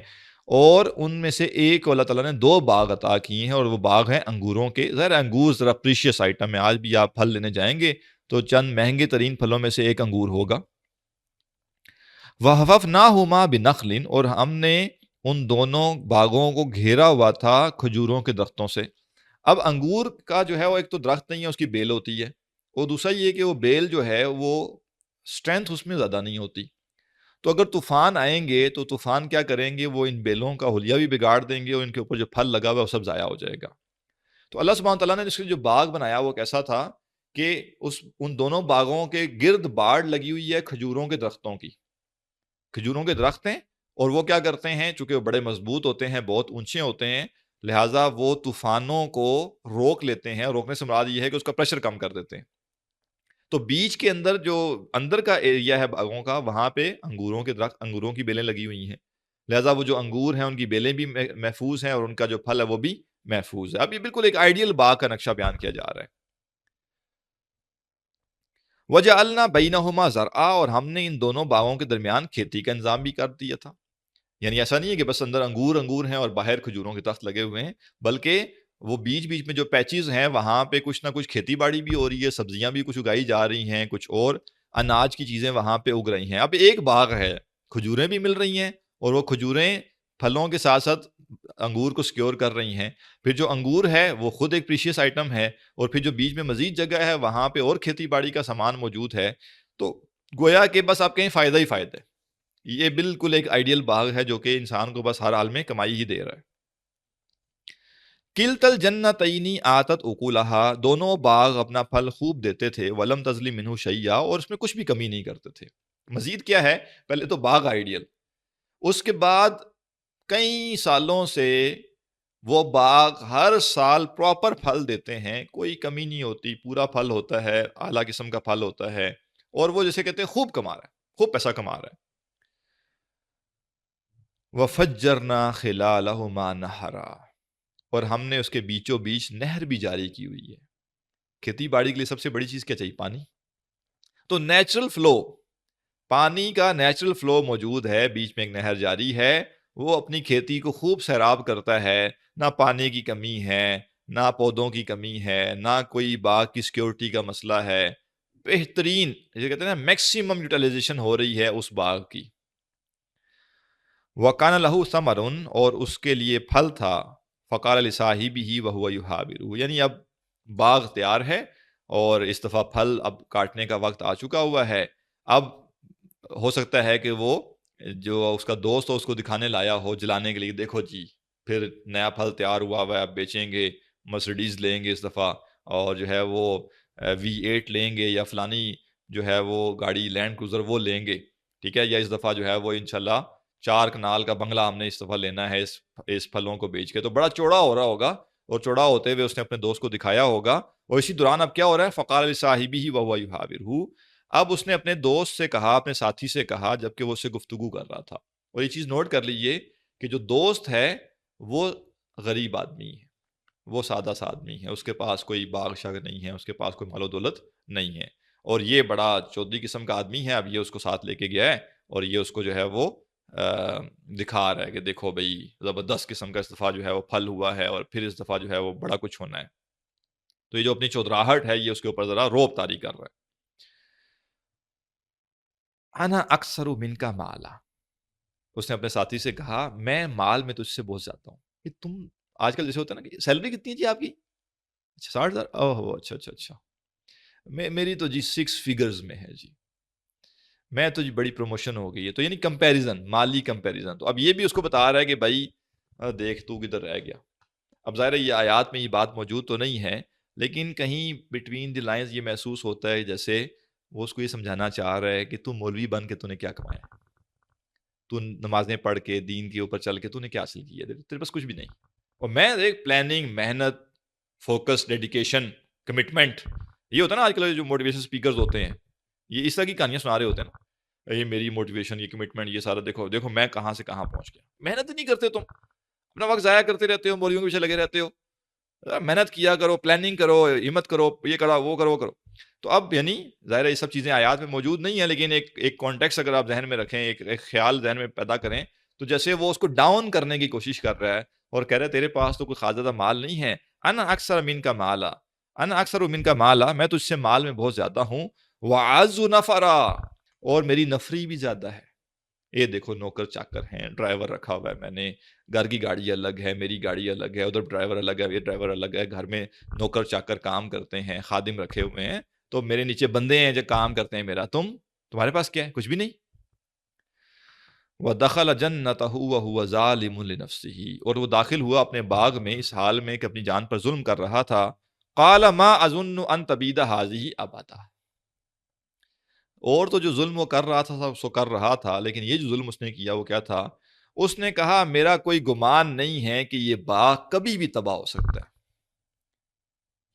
اور ان میں سے ایک کو اللہ تعالیٰ نے 2 باغ عطا کیے ہیں، اور وہ باغ ہیں انگوروں کے۔ ظاہر انگور ذرا پریشیس آئٹم ہے، آج بھی آپ پھل لینے جائیں گے تو چند مہنگے ترین پھلوں میں سے ایک انگور ہوگا۔ وَحَفَفْنَاهُمَا بِنَخْلٍ، اور ہم نے ان دونوں باغوں کو گھیرا ہوا تھا کھجوروں کے درختوں سے۔ اب انگور کا جو ہے وہ ایک تو درخت نہیں ہے، اس کی بیل ہوتی ہے، اور دوسرا یہ کہ وہ بیل جو ہے وہ اسٹرینتھ اس میں زیادہ نہیں ہوتی، تو اگر طوفان آئیں گے تو طوفان کیا کریں گے؟ وہ ان بیلوں کا حلیہ بھی بگاڑ دیں گے، اور ان کے اوپر جو پھل لگا ہوا ہے وہ سب ضائع ہو جائے گا۔ تو اللہ سبحانہ تعالیٰ نے اس کے جو باغ بنایا وہ کیسا تھا کہ ان دونوں باغوں کے گرد باڑ لگی ہوئی ہے کھجوروں کے درختوں کی۔ کھجوروں کے درخت ہیں، اور وہ کیا کرتے ہیں؟ چونکہ وہ بڑے مضبوط ہوتے ہیں، بہت اونچے ہوتے ہیں، لہٰذا وہ طوفانوں کو روک لیتے ہیں. روکنے سے مراد یہ ہے کہ اس کا پریشر کم کر دیتے ہیں. تو بیچ کے اندر جو اندر کا ایریا ہے باغوں کا، وہاں پہ انگوروں کے درخت، انگوروں کی بیلیں لگی ہوئی ہیں. لہٰذا وہ جو انگور ہیں ان کی بیلیں بھی محفوظ ہیں اور ان کا جو پھل ہے وہ بھی محفوظ ہے. اب یہ بالکل ایک آئیڈیل باغ کا نقشہ بیان کیا جا رہا ہے. وجعلنا بینہما زرعا، اور ہم نے ان دونوں باغوں کے درمیان کھیتی کا انتظام بھی کر دیا تھا. یعنی ایسا نہیں ہے کہ بس اندر انگور ہیں اور باہر کھجوروں کے درخت لگے ہوئے ہیں، بلکہ وہ بیچ بیچ میں جو پیچز ہیں وہاں پہ کچھ نہ کچھ کھیتی باڑی بھی ہو رہی ہے، سبزیاں بھی کچھ اگائی جا رہی ہیں، کچھ اور اناج کی چیزیں وہاں پہ اگ رہی ہیں. اب ایک باغ ہے، کھجوریں بھی مل رہی ہیں اور وہ کھجوریں پھلوں کے ساتھ ساتھ انگور کو سکیور کر رہی ہیں. پھر جو انگور ہے وہ خود ایک پریشیس آئٹم ہے، اور پھر جو بیچ میں مزید جگہ ہے وہاں پہ اور کھیتی باڑی کا سامان موجود ہے. تو گویا کہ بس آپ کہیں فائدہ ہی فائدہ ہے. یہ بالکل ایک آئیڈیل باغ ہے جو کہ انسان کو بس ہر حال میں کمائی ہی دے رہا ہے. کلتل جنتینی آتت اکولہا، دونوں باغ اپنا پھل خوب دیتے تھے. ولم تظلم منہ شیئا، اور اس میں کچھ بھی کمی نہیں کرتے تھے. مزید کیا ہے، پہلے تو باغ آئیڈیل، اس کے بعد کئی سالوں سے وہ باغ ہر سال پراپر پھل دیتے ہیں، کوئی کمی نہیں ہوتی، پورا پھل ہوتا ہے، اعلیٰ قسم کا پھل ہوتا ہے، اور وہ جیسے کہتے ہیں خوب کما رہا ہے، خوب پیسہ کما رہا ہے. وَفَجَّرْنَا خِلَالَهُمَا نَهْرًا، اور ہم نے اس کے بیچوں بیچ نہر بھی جاری کی ہوئی ہے. کھیتی باڑی کے لیے سب سے بڑی چیز کیا چاہیے؟ پانی. تو نیچرل فلو، پانی کا نیچرل فلو موجود ہے، بیچ میں ایک نہر جاری ہے، وہ اپنی کھیتی کو خوب سیراب کرتا ہے. نہ پانی کی کمی ہے، نہ پودوں کی کمی ہے، نہ کوئی باغ کی سیکیورٹی کا مسئلہ ہے. بہترین، جسے کہتے ہیں نا میکسیمم یوٹیلائزیشن ہو رہی ہے اس باغ کی. وَكَانَ لَهُ ثَمَرٌ، اور اس کے لیے پھل تھا. فَقَالَ لِصَاحِبِهِ وَهُوَ يُحَاوِرُهُ، یعنی اب باغ تیار ہے اور اس دفعہ پھل اب کاٹنے کا وقت آ چکا ہوا ہے. اب ہو سکتا ہے کہ وہ جو اس کا دوست ہو اس کو دکھانے لایا ہو جلانے کے لیے، دیکھو جی پھر نیا پھل تیار ہوا ہوا ہے، اب بیچیں گے، مرسیڈیز لیں گے اس دفعہ، اور جو ہے وہ V8 لیں گے، یا فلانی جو ہے وہ گاڑی لینڈ کروزر وہ لیں گے. ٹھیک ہے، یا اس دفعہ جو ہے وہ انشاءاللہ 4 کنال کا بنگلہ ہم نے اس دفعہ لینا ہے اس پھلوں کو بیچ کے. تو بڑا چوڑا ہو رہا ہوگا، اور چوڑا ہوتے ہوئے اس نے اپنے دوست کو دکھایا ہوگا. اور اسی دوران اب کیا ہو رہا ہے، فقال لصاحبہ وهو يحاورہ، اب اس نے اپنے دوست سے کہا، اپنے ساتھی سے کہا، جبکہ وہ اس سے گفتگو کر رہا تھا. اور یہ چیز نوٹ کر لیجئے کہ جو دوست ہے وہ غریب آدمی ہے، وہ سادہ سا آدمی ہے، اس کے پاس کوئی باغ شاغ نہیں ہے، اس کے پاس کوئی مال و دولت نہیں ہے، اور یہ بڑا چودھری قسم کا آدمی ہے. اب یہ اس کو ساتھ لے کے گیا ہے اور یہ اس کو جو ہے وہ دکھا رہا ہے کہ دیکھو بھئی زبردست قسم کا اس دفعہ جو ہے وہ پھل ہوا ہے، اور پھر اس دفعہ جو ہے وہ بڑا کچھ ہونا ہے. تو یہ جو اپنی چودراہٹ ہے یہ اس کے اوپر ذرا روب طاری کر رہا ہے. انا اکثر منک مالا، اس نے اپنے ساتھی سے کہا میں مال میں تجھ سے بہت زیادہ ہوں. کہ تم آج کل جیسے ہوتا ہے نا کہ سیلری کتنی ہے جی آپ کی؟ 60,000. اوہ اچھا اچھا اچھا، میری تو جی 6 فگرز میں ہے جی، میں تو جی بڑی پروموشن ہو گئی ہے. تو یعنی کمپیریزن، مالی کمپیریزن. تو اب یہ بھی اس کو بتا رہا ہے کہ بھائی دیکھ تو کدھر رہ گیا. اب ظاہر ہے یہ آیات میں یہ بات موجود تو نہیں ہے، لیکن کہیں بٹوین دی لائنز یہ محسوس ہوتا ہے جیسے وہ اس کو یہ سمجھانا چاہ رہا ہے کہ تو مولوی بن کے تو نے کیا کمایا، تو نمازیں پڑھ کے دین کے اوپر چل کے تو نے کیا حاصل کیا، تیرے پاس کچھ بھی نہیں. اور میں ایک پلاننگ، محنت، فوکس، ڈیڈیکیشن، کمٹمنٹ، یہ ہوتا ہے نا آج کل جو موٹیویشن اسپیکرز ہوتے ہیں یہ اس طرح کی کہانیاں سنا رہے ہوتے ہیں نا، یہ میری موٹیویشن، یہ کمٹمنٹ، یہ سارا دیکھو دیکھو میں کہاں سے کہاں پہنچ گیا. محنت ہی نہیں کرتے تم، اپنا وقت ضائع کرتے رہتے ہو، مولویوں کے پیچھے لگے رہتے ہو. محنت کیا کرو، پلاننگ کرو، ہمت کرو، یہ کرو وہ کرو وہ کرو. تو اب یعنی ظاہر ہے یہ سب چیزیں آیات میں موجود نہیں ہیں، لیکن ایک کانٹیکس اگر آپ ذہن میں رکھیں، ایک خیال ذہن میں پیدا کریں، تو جیسے وہ اس کو ڈاؤن کرنے کی کوشش کر رہا ہے اور کہہ رہا ہے تیرے پاس تو کوئی خاص زیادہ مال نہیں ہے. انا اکثر من کا مالا، انا اکثر من کا مالا، میں تجھ سے مال میں بہت زیادہ ہوں. وَأَعَزُّ نَفَرًا، اور میری نفری بھی زیادہ ہے. یہ دیکھو نوکر چاکر ہیں، ڈرائیور رکھا ہوا ہے میں نے، گھر کی گاڑی الگ ہے، میری گاڑی الگ ہے، ادھر ڈرائیور الگ ہے، یہ ڈرائیور الگ ہے، گھر میں نوکر چاکر کام کرتے ہیں، خادم رکھے ہوئے ہیں، تو میرے نیچے بندے ہیں جو کام کرتے ہیں میرا. تمہارے پاس کیا ہے؟ کچھ بھی نہیں. وَدَخَلَ جَنَّتَهُ وَهُوَ ظَالِمٌ لِنَفْسِهِ، اور وہ داخل ہوا اپنے باغ میں اس حال میں کہ اپنی جان پر ظلم کر رہا تھا. قَالَ مَا أَظُنُّ أَن تَبِيدَ هَٰذِهِ أَبَدًا، اور تو جو ظلم وہ کر رہا تھا سو کر رہا تھا، لیکن یہ جو ظلم اس نے کیا وہ کیا تھا؟ اس نے کہا میرا کوئی گمان نہیں ہے کہ یہ باغ کبھی بھی تباہ ہو سکتا ہے،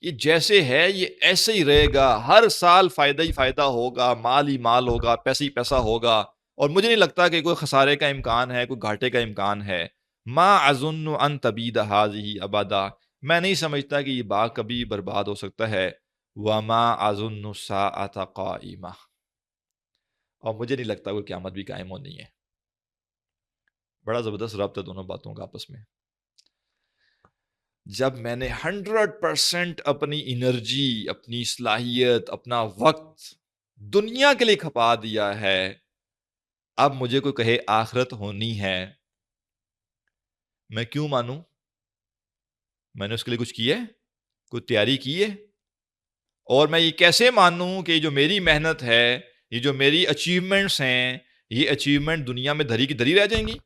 یہ جیسے ہے یہ ایسے ہی رہے گا، ہر سال فائدہ ہی فائدہ ہوگا، مال ہی مال ہوگا، پیسہ ہی پیسہ ہوگا، اور مجھے نہیں لگتا کہ کوئی خسارے کا امکان ہے، کوئی گھاٹے کا امکان ہے۔ ما اظن ان تبید هذه ابدا، میں نہیں سمجھتا کہ یہ باغ کبھی برباد ہو سکتا ہے۔ وما اظن الساعة قائمہ، اور مجھے نہیں لگتا کوئی قیامت بھی قائم ہونی ہے۔ بڑا زبردست ربط ہے دونوں باتوں کا آپس میں۔ جب میں نے 100% اپنی انرجی، اپنی صلاحیت، اپنا وقت دنیا کے لیے کھپا دیا ہے، اب مجھے کوئی کہے آخرت ہونی ہے، میں کیوں مانوں؟ میں نے اس کے لیے کچھ کیا ہے؟ کوئی تیاری کی ہے؟ اور میں یہ کیسے مانوں کہ یہ جو میری محنت ہے، یہ جو میری اچیومنٹس ہیں، یہ اچیومنٹ دنیا میں دھری کی دھری رہ جائیں گی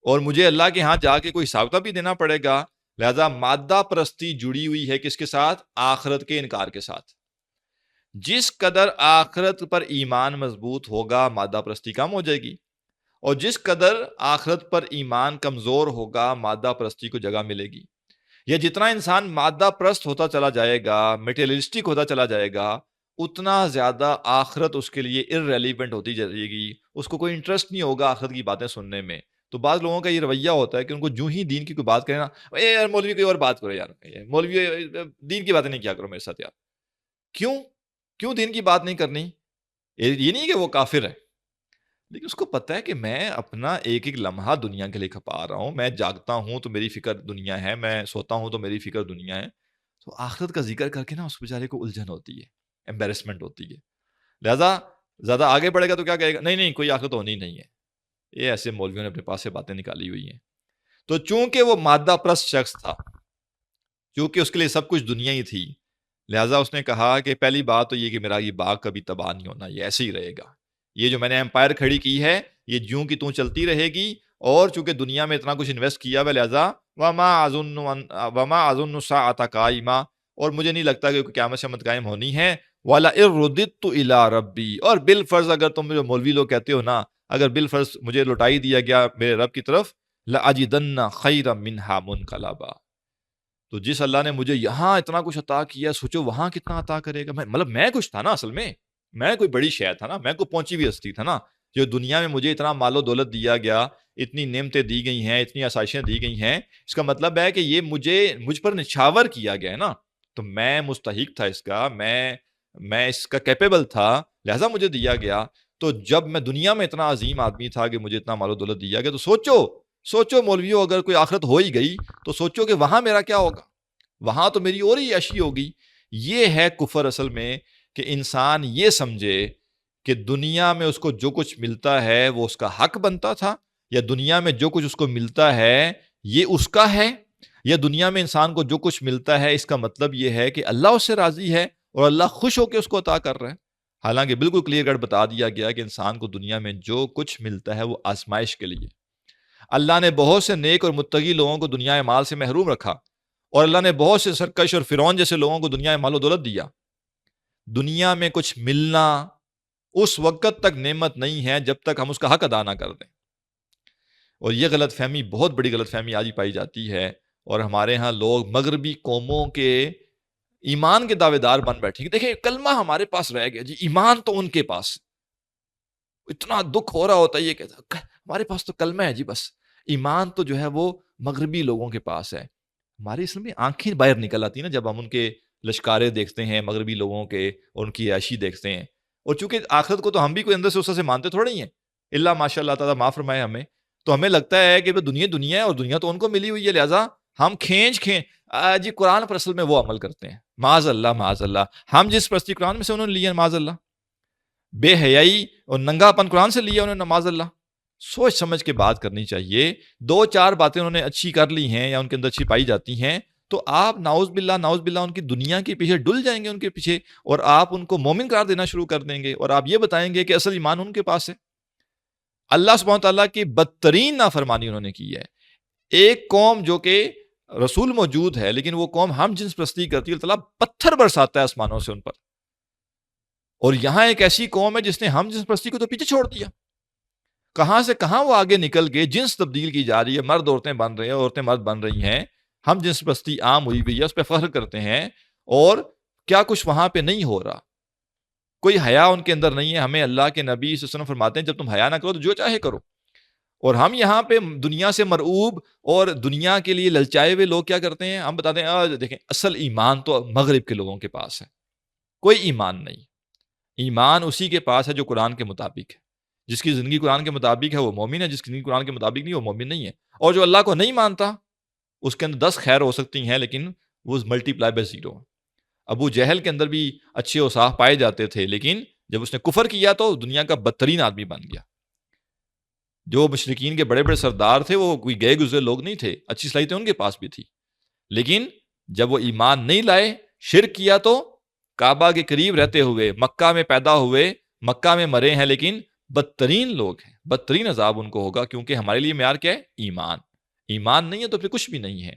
اور مجھے اللہ کے ہاں جا کے کوئی حساب کتاب بھی دینا پڑے گا؟ لہذا مادہ پرستی جڑی ہوئی ہے کس کے ساتھ؟ آخرت کے انکار کے ساتھ۔ جس قدر آخرت پر ایمان مضبوط ہوگا، مادہ پرستی کم ہو جائے گی، اور جس قدر آخرت پر ایمان کمزور ہوگا، مادہ پرستی کو جگہ ملے گی۔ یا جتنا انسان مادہ پرست ہوتا چلا جائے گا، میٹیریلسٹک ہوتا چلا جائے گا، اتنا زیادہ آخرت اس کے لیے irrelevant ہوتی جائے گی، اس کو کوئی انٹرسٹ نہیں ہوگا آخرت کی باتیں سننے میں۔ تو بعض لوگوں کا یہ رویہ ہوتا ہے کہ ان کو جو ہی دین کی کوئی بات کرے نا، اے یار مولوی کوئی اور بات کرو یار، مولوی دین کی باتیں نہیں کیا کرو میرے ساتھ یار۔ کیوں دین کی بات نہیں کرنی؟ یہ نہیں کہ وہ کافر ہے، لیکن اس کو پتہ ہے کہ میں اپنا ایک ایک لمحہ دنیا کے لیے کھپا رہا ہوں، میں جاگتا ہوں تو میری فکر دنیا ہے، میں سوتا ہوں تو میری فکر دنیا ہے۔ تو آخرت کا ذکر کر کے نا اس بیچارے کو الجھن ہوتی ہے، ایمبیرسمنٹ ہوتی ہے۔ لہذا زیادہ آگے بڑھے گا تو کیا کہے گا؟ نہیں کوئی آخرت ہونی نہیں ہے۔ یہ ایسے مولویوں نے اپنے پاس سے باتیں نکالی ہوئی ہیں۔ تو چونکہ وہ مادہ پرست شخص تھا، چونکہ اس کے لیے سب کچھ دنیا ہی تھی، لہٰذا اس نے کہا کہ پہلی بات تو یہ کہ میرا یہ باغ کبھی تباہ نہیں ہونا، یہ ایسے ہی رہے گا۔ یہ جو میں نے امپائر کھڑی کی ہے، یہ جوں کی توں چلتی رہے گی، اور چونکہ دنیا میں اتنا کچھ انویسٹ کیا ہوا، لہٰذا وما اظن الساعة قائمہ، اور مجھے نہیں لگتا کہ قیامت شمت قائم ہونی ہے۔ وَلَئِن رُدِدتُّ إِلَىٰ رَبِّي، اور بالفرض اگر تم جو مولوی لوگ کہتے ہو نا، اگر بالفرض مجھے لوٹائی دیا گیا میرے رب کی طرف، لَأَجِدَنَّ خَيْرًا مِنْهَا مُنْقَلَبًا، تو جس اللہ نے مجھے یہاں اتنا کچھ عطا کیا، سوچو وہاں کتنا عطا کرے گا۔ مطلب میں کچھ تھا نا، اصل میں کوئی بڑی شے تھا نا، میں کوئی پہنچی ہوئی ہستی تھا نا، جو دنیا میں مجھے اتنا مال و دولت دیا گیا، اتنی نعمتیں دی گئی ہیں، اتنی آسائشیں دی گئی ہیں، اس کا مطلب ہے کہ یہ مجھ پر نچھاور کیا گیا ہے نا، تو میں مستحق تھا اس کا، میں اس کا کیپیبل تھا، لہذا مجھے دیا گیا۔ تو جب میں دنیا میں اتنا عظیم آدمی تھا کہ مجھے اتنا مال و دولت دیا گیا، تو سوچو مولویوں، اگر کوئی آخرت ہو ہی گئی تو سوچو کہ وہاں میرا کیا ہوگا، وہاں تو میری اور ہی عیشی ہوگی۔ یہ ہے کفر اصل میں، کہ انسان یہ سمجھے کہ دنیا میں اس کو جو کچھ ملتا ہے وہ اس کا حق بنتا تھا، یا دنیا میں جو کچھ اس کو ملتا ہے یہ اس کا ہے، یا دنیا میں انسان کو جو کچھ ملتا ہے اس کا مطلب یہ ہے کہ اللہ اس سے راضی ہے اور اللہ خوش ہو کے اس کو عطا کر رہا ہے۔ حالانکہ بالکل کلیئر کٹ بتا دیا گیا کہ انسان کو دنیا میں جو کچھ ملتا ہے وہ آزمائش کے لیے۔ اللہ نے بہت سے نیک اور متقی لوگوں کو دنیا مال سے محروم رکھا، اور اللہ نے بہت سے سرکش اور فرعون جیسے لوگوں کو دنیا میں مال و دولت دیا۔ دنیا میں کچھ ملنا اس وقت تک نعمت نہیں ہے جب تک ہم اس کا حق ادا نہ کر دیں، اور یہ غلط فہمی، بہت بڑی غلط فہمی آج ہی پائی جاتی ہے، اور ہمارے ہاں لوگ مغربی قوموں کے ایمان کے دعوے دار بن بیٹھے ہیں۔ دیکھیں کلمہ ہمارے پاس رہ گیا جی، ایمان تو ان کے پاس، اتنا دکھ ہو رہا ہوتا ہے یہ کہتا ہمارے پاس تو کلمہ ہے جی، بس ایمان تو جو ہے وہ مغربی لوگوں کے پاس ہے۔ ہماری اصل میں آنکھیں باہر نکل آتی ہیں نا جب ہم ان کے لشکارے دیکھتے ہیں، مغربی لوگوں کے، اور ان کی عیاشی دیکھتے ہیں، اور چونکہ آخرت کو تو ہم بھی کوئی اندر سے اس سے مانتے تھوڑے ہی ہیں، اللہ ماشاء اللہ تعالیٰ معاف فرمائے ہمیں، تو ہمیں لگتا ہے کہ دنیا ہے اور دنیا تو ان کو ملی ہوئی ہے، لہٰذا ہم کھینچ جی قرآن پر اصل میں وہ عمل کرتے ہیں، معاذ اللہ، ہم جس پرستی قرآن میں سے انہوں نے لیا معاذ اللہ، بے حیائی اور ننگا پن قرآن سے لیا انہوں نے معاذ اللہ۔ سوچ سمجھ کے بات کرنی چاہیے۔ دو چار باتیں انہوں نے اچھی کر لی ہیں یا ان کے اندر اچھی پائی جاتی ہیں، تو آپ نعوذ باللہ ان کی دنیا کے پیچھے ڈل جائیں گے، ان کے پیچھے، اور آپ ان کو مومن قرار دینا شروع کر دیں گے، اور آپ یہ بتائیں گے کہ اصل ایمان ان کے پاس ہے۔ اللہ سبحانہ تعالیٰ کی بدترین نافرمانی انہوں نے کی ہے۔ ایک قوم جو کہ رسول موجود ہے لیکن وہ قوم ہم جنس پرستی کرتی ہے، اللہ تعالیٰ پتھر برساتا ہے آسمانوں سے ان پر، اور یہاں ایک ایسی قوم ہے جس نے ہم جنس پرستی کو تو پیچھے چھوڑ دیا۔ کہاں سے کہاں وہ آگے نکل کے جنس تبدیل کی جا رہی ہے، مرد عورتیں بن رہے ہیں، عورتیں مرد بن رہی ہیں، ہم جنس پرستی عام ہوئی ہوئی ہے، اس پہ فخر کرتے ہیں، اور کیا کچھ وہاں پہ نہیں ہو رہا، کوئی حیا ان کے اندر نہیں ہے۔ ہمیں اللہ کے نبی صلی اللہ علیہ وسلم فرماتے ہیں جب تم حیا نہ کرو تو جو چاہے کرو، اور ہم یہاں پہ دنیا سے مرعوب اور دنیا کے لیے للچائے ہوئے لوگ کیا کرتے ہیں، ہم بتاتے ہیں دیکھیں اصل ایمان تو مغرب کے لوگوں کے پاس ہے، کوئی ایمان نہیں، ایمان اسی کے پاس ہے جو قرآن کے مطابق ہے، جس کی زندگی قرآن کے مطابق ہے وہ مومن ہے، جس کی زندگی قرآن کے مطابق نہیں وہ مومن نہیں ہے، اور جو اللہ کو نہیں مانتا اس کے اندر 10 خیر ہو سکتی ہیں لیکن وہ ملٹی پلائی بائی 0۔ ابو جہل کے اندر بھی اچھے اوصاف پائے جاتے تھے، لیکن جب اس نے کفر کیا تو دنیا کا بدترین آدمی بن گیا۔ جو مشرکین کے بڑے بڑے سردار تھے وہ کوئی گئے گزرے لوگ نہیں تھے، اچھی صلاحیتیں ان کے پاس بھی تھی، لیکن جب وہ ایمان نہیں لائے، شرک کیا، تو کعبہ کے قریب رہتے ہوئے مکہ میں پیدا ہوئے، مکہ میں مرے ہیں، لیکن بدترین لوگ ہیں، بدترین عذاب ان کو ہوگا، کیونکہ ہمارے لیے معیار کیا ہے؟ ایمان۔ ایمان نہیں ہے تو پھر کچھ بھی نہیں ہے۔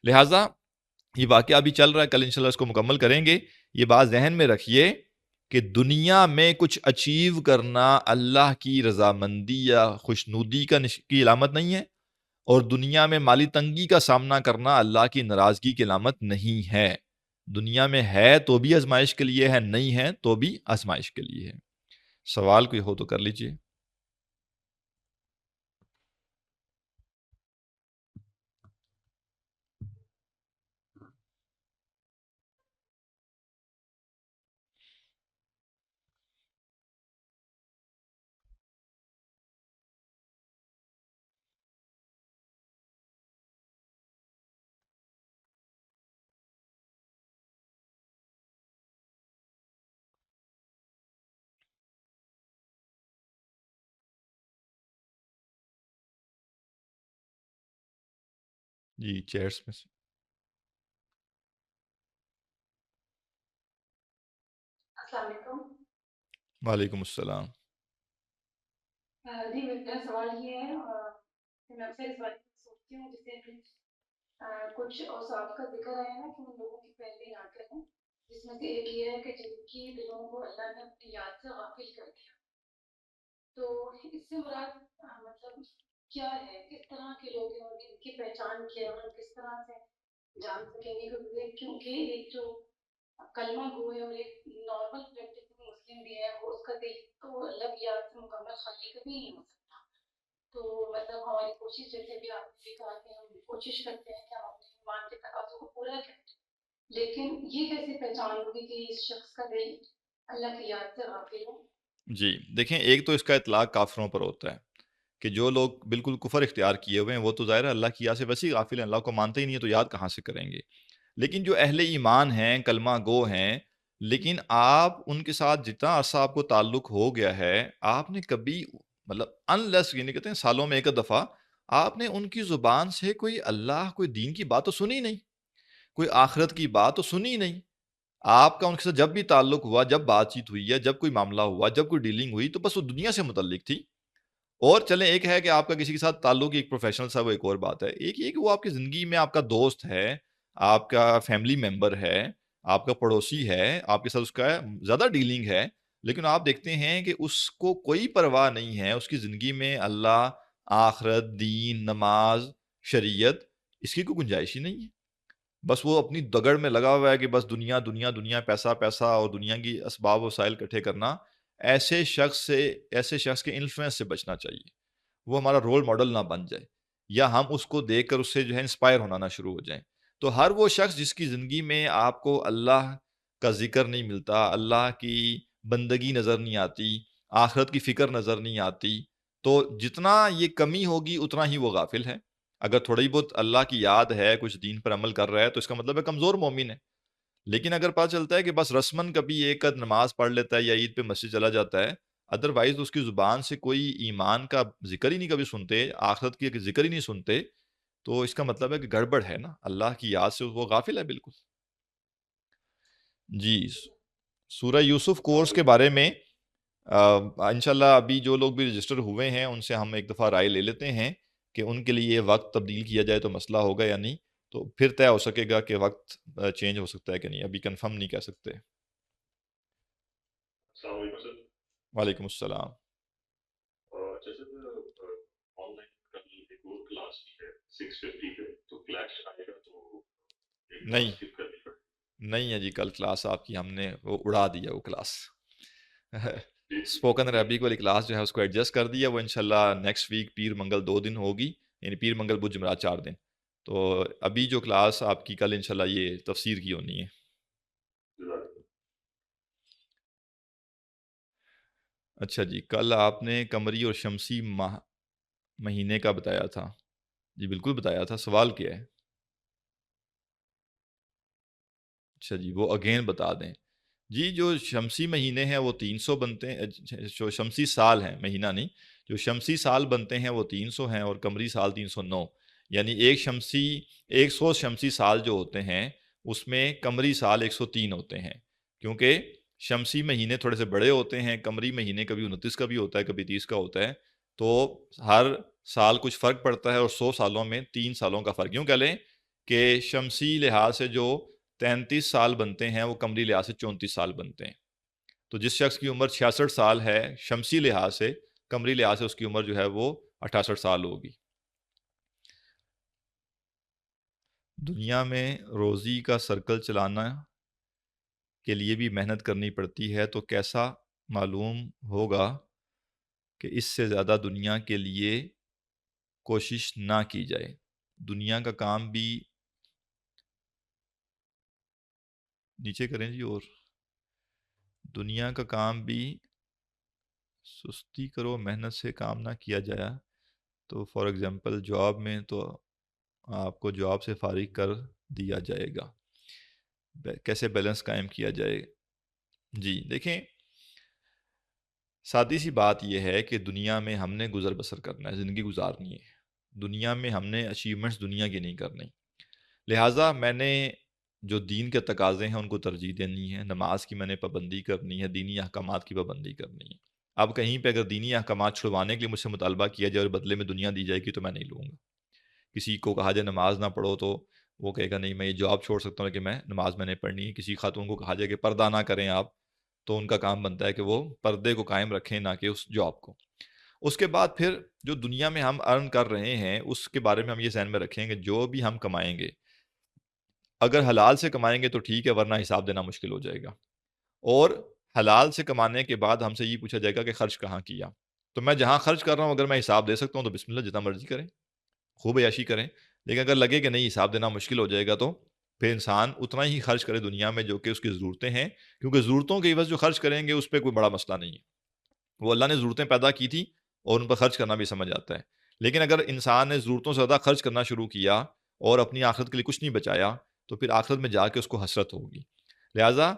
لہٰذا یہ واقعہ ابھی چل رہا ہے، کل انشاءاللہ اس کو مکمل کریں گے۔ یہ بات ذہن میں رکھیے کہ دنیا میں کچھ اچیو کرنا اللہ کی رضامندی یا خوشنودی کی علامت نہیں ہے، اور دنیا میں مالی تنگی کا سامنا کرنا اللہ کی ناراضگی کی علامت نہیں ہے۔ دنیا میں ہے تو بھی آزمائش کے لیے ہے، نہیں ہے تو بھی آزمائش کے لیے ہے۔ سوال کوئی ہو تو کر لیجئے۔ جی چیئرس میں سے۔ السلام علیکم۔ وعلیکم السلام۔ جی میرا سوال یہ ہے کہ میں اکثر اس بارے میں سوچتی ہوں، جیسے کچھ اوصاف کا ذکر ہے نا کہ ان لوگوں کی پیروی نہ کریں، جس میں سے ایک یہ ہے کہ جن کی دلوں کو اللہ نے اپنی یاد سے غافل کر دیا، تو اس سے مراد مطلب کیا ہے، کس طرح کے لوگ ہیں اور ان کی پہچان کیا ہے، اور کس طرح سے جان سکیں گے، کیونکہ ایک جو کلمہ گو ہے اور ایک نارمل پریکٹس مسلم بھی ہے، وہ اس کا دل تو اللہ کی یاد سے مکمل خالی کبھی نہیں ہو سکتا۔ تو مطلب ہماری کوشش، جیسے بھی آپ نے بھی کہا کہ ہم کوشش کرتے ہیں کہ ہم اپنے ایمان کے تقاضوں کو پورا کریں، لیکن یہ کیسے پہچان ہوگی کہ اس شخص کا دل اللہ کی یاد سے غافل ہو؟ جی دیکھیں، ایک تو اس کا اطلاق کافروں پر ہوتا ہے کہ جو لوگ بالکل کفر اختیار کیے ہوئے ہیں وہ تو ظاہر ہے اللہ کی یاد سے ویسے ہی غافل ہیں، اللہ کو مانتے ہی نہیں ہیں تو یاد کہاں سے کریں گے۔ لیکن جو اہل ایمان ہیں، کلمہ گو ہیں، لیکن آپ ان کے ساتھ جتنا عرصہ آپ کو تعلق ہو گیا ہے، آپ نے کبھی مطلب انلیس یعنی کہتے ہیں سالوں میں ایک دفعہ آپ نے ان کی زبان سے کوئی اللہ کوئی دین کی بات تو سنی نہیں، کوئی آخرت کی بات تو سنی نہیں۔ آپ کا ان کے ساتھ جب بھی تعلق ہوا، جب بات چیت ہوئی ہے، جب کوئی معاملہ ہوا، جب کوئی ڈیلنگ ہوئی، تو بس وہ دنیا سے متعلق تھی۔ اور چلیں ایک ہے کہ آپ کا کسی کے ساتھ تعلق ایک پروفیشنل سا، وہ ایک اور بات ہے۔ ایک یہ کہ وہ آپ کی زندگی میں آپ کا دوست ہے، آپ کا فیملی ممبر ہے، آپ کا پڑوسی ہے، آپ کے ساتھ اس کا زیادہ ڈیلنگ ہے، لیکن آپ دیکھتے ہیں کہ اس کو کوئی پرواہ نہیں ہے، اس کی زندگی میں اللہ، آخرت، دین، نماز، شریعت، اس کی کوئی گنجائش ہی نہیں ہے۔ بس وہ اپنی دگڑ میں لگا ہوا ہے کہ بس دنیا دنیا دنیا، پیسہ پیسہ، اور دنیا کی اسباب وسائل اکٹھے کرنا۔ ایسے شخص کے انفلوئنس سے بچنا چاہیے، وہ ہمارا رول ماڈل نہ بن جائے، یا ہم اس کو دیکھ کر اس سے جو ہے انسپائر ہونا نہ شروع ہو جائیں۔ تو ہر وہ شخص جس کی زندگی میں آپ کو اللہ کا ذکر نہیں ملتا، اللہ کی بندگی نظر نہیں آتی، آخرت کی فکر نظر نہیں آتی، تو جتنا یہ کمی ہوگی اتنا ہی وہ غافل ہے۔ اگر تھوڑی بہت اللہ کی یاد ہے، کچھ دین پر عمل کر رہا ہے، تو اس کا مطلب ہے کمزور مومن ہے۔ لیکن اگر پتہ چلتا ہے کہ بس رسمن کبھی ایک آدھ نماز پڑھ لیتا ہے یا عید پہ مسجد چلا جاتا ہے، ادروائز اس کی زبان سے کوئی ایمان کا ذکر ہی نہیں کبھی سنتے، آخرت کی ذکر ہی نہیں سنتے، تو اس کا مطلب ہے کہ گڑبڑ ہے نا، اللہ کی یاد سے وہ غافل ہے بالکل۔ جی سورہ یوسف کورس کے بارے میں انشاءاللہ ابھی جو لوگ بھی رجسٹر ہوئے ہیں ان سے ہم ایک دفعہ رائے لے لیتے ہیں کہ ان کے لیے وقت تبدیل کیا جائے تو مسئلہ ہوگا یا نہیں، تو پھر طے ہو سکے گا کہ وقت چینج ہو سکتا ہے کہ نہیں، ابھی کنفرم نہیں کہہ سکتے۔ السلام علیکم سر۔ وعلیکم السلام۔ جیسے نہیں نہیں ہے جی، کل کلاس آپ کی ہم نے وہ اڑا دیا وہ کلاس اسپوکن عربک والی کلاس جو ہے اس کو ایڈجسٹ کر دیا، وہ انشاءاللہ نیکسٹ ویک پیر منگل 2 دن ہوگی، یعنی پیر منگل بدھ جمعرات 4 دن. تو ابھی جو کلاس آپ کی کل انشاءاللہ یہ تفسیر کی ہونی ہے. اچھا جی، کل آپ نے قمری اور شمسی مہینے کا بتایا تھا. جی بالکل بتایا تھا، سوال کیا ہے؟ اچھا جی، وہ اگین بتا دیں. جی جو شمسی مہینے ہیں وہ 300 بنتے ہیں، جو شمسی سال ہیں، مہینہ نہیں، جو شمسی سال بنتے ہیں وہ 300 ہیں اور قمری سال 309. یعنی 100 شمسی سال جو ہوتے ہیں اس میں قمری سال 103 ہوتے ہیں، کیونکہ شمسی مہینے تھوڑے سے بڑے ہوتے ہیں، قمری مہینے کبھی 29 کا بھی ہوتا ہے، کبھی 30 کا ہوتا ہے. تو ہر سال کچھ فرق پڑتا ہے، اور 100 سالوں میں 3 سالوں کا فرق. یوں کہہ لیں کہ شمسی لحاظ سے جو 33 سال بنتے ہیں وہ قمری لحاظ سے 34 سال بنتے ہیں. تو جس شخص کی عمر 66 سال ہے شمسی لحاظ سے، قمری لحاظ سے اس کی عمر جو ہے وہ 68 سال ہوگی. دنیا میں روزی کا سرکل چلانا کے لیے بھی محنت کرنی پڑتی ہے، تو کیسا معلوم ہوگا کہ اس سے زیادہ دنیا کے لیے کوشش نہ کی جائے؟ دنیا کا کام بھی نیچے کریں جی، اور دنیا کا کام بھی سستی کرو، محنت سے کام نہ کیا جائے. تو فار ایگزامپل جاب میں تو آپ کو جاب سے فارغ کر دیا جائے گا، کیسے بیلنس قائم کیا جائے؟ جی دیکھیں، سادی سی بات یہ ہے کہ دنیا میں ہم نے گزر بسر کرنا ہے، زندگی گزارنی ہے. دنیا میں ہم نے اچیومنٹس دنیا کی نہیں کرنی، لہٰذا میں نے جو دین کے تقاضے ہیں ان کو ترجیح دینی ہے. نماز کی میں نے پابندی کرنی ہے، دینی احکامات کی پابندی کرنی ہے. اب کہیں پہ اگر دینی احکامات چھڑوانے کے لیے مجھ سے مطالبہ کیا جائے اور بدلے میں دنیا دی جائے گی تو میں نہیں لوں گا. کسی کو کہا جائے نماز نہ پڑھو تو وہ کہے گا نہیں میں یہ جاب چھوڑ سکتا ہوں کہ میں نماز میں نے پڑھنی ہے. کسی خاتون کو کہا جائے کہ پردہ نہ کریں آپ، تو ان کا کام بنتا ہے کہ وہ پردے کو قائم رکھیں، نہ کہ اس جاب کو. اس کے بعد پھر جو دنیا میں ہم ارن کر رہے ہیں اس کے بارے میں ہم یہ ذہن میں رکھیں کہ جو بھی ہم کمائیں گے اگر حلال سے کمائیں گے تو ٹھیک ہے، ورنہ حساب دینا مشکل ہو جائے گا. اور حلال سے کمانے کے بعد ہم سے یہ پوچھا جائے گا کہ خرچ کہاں کیا. تو میں جہاں خرچ کر رہا ہوں اگر میں حساب دے سکتا ہوں تو بسم اللہ جتنا مرضی کریں، خوب عیاشی کریں. لیکن اگر لگے کہ نہیں حساب دینا مشکل ہو جائے گا تو پھر انسان اتنا ہی خرچ کرے دنیا میں جو کہ اس کی ضرورتیں ہیں، کیونکہ ضرورتوں کے عوض جو خرچ کریں گے اس پہ کوئی بڑا مسئلہ نہیں ہے. وہ اللہ نے ضرورتیں پیدا کی تھی اور ان پر خرچ کرنا بھی سمجھ آتا ہے. لیکن اگر انسان نے ضرورتوں سے زیادہ خرچ کرنا شروع کیا اور اپنی آخرت کے لیے کچھ نہیں بچایا تو پھر آخرت میں جا کے اس کو حسرت ہوگی. لہٰذا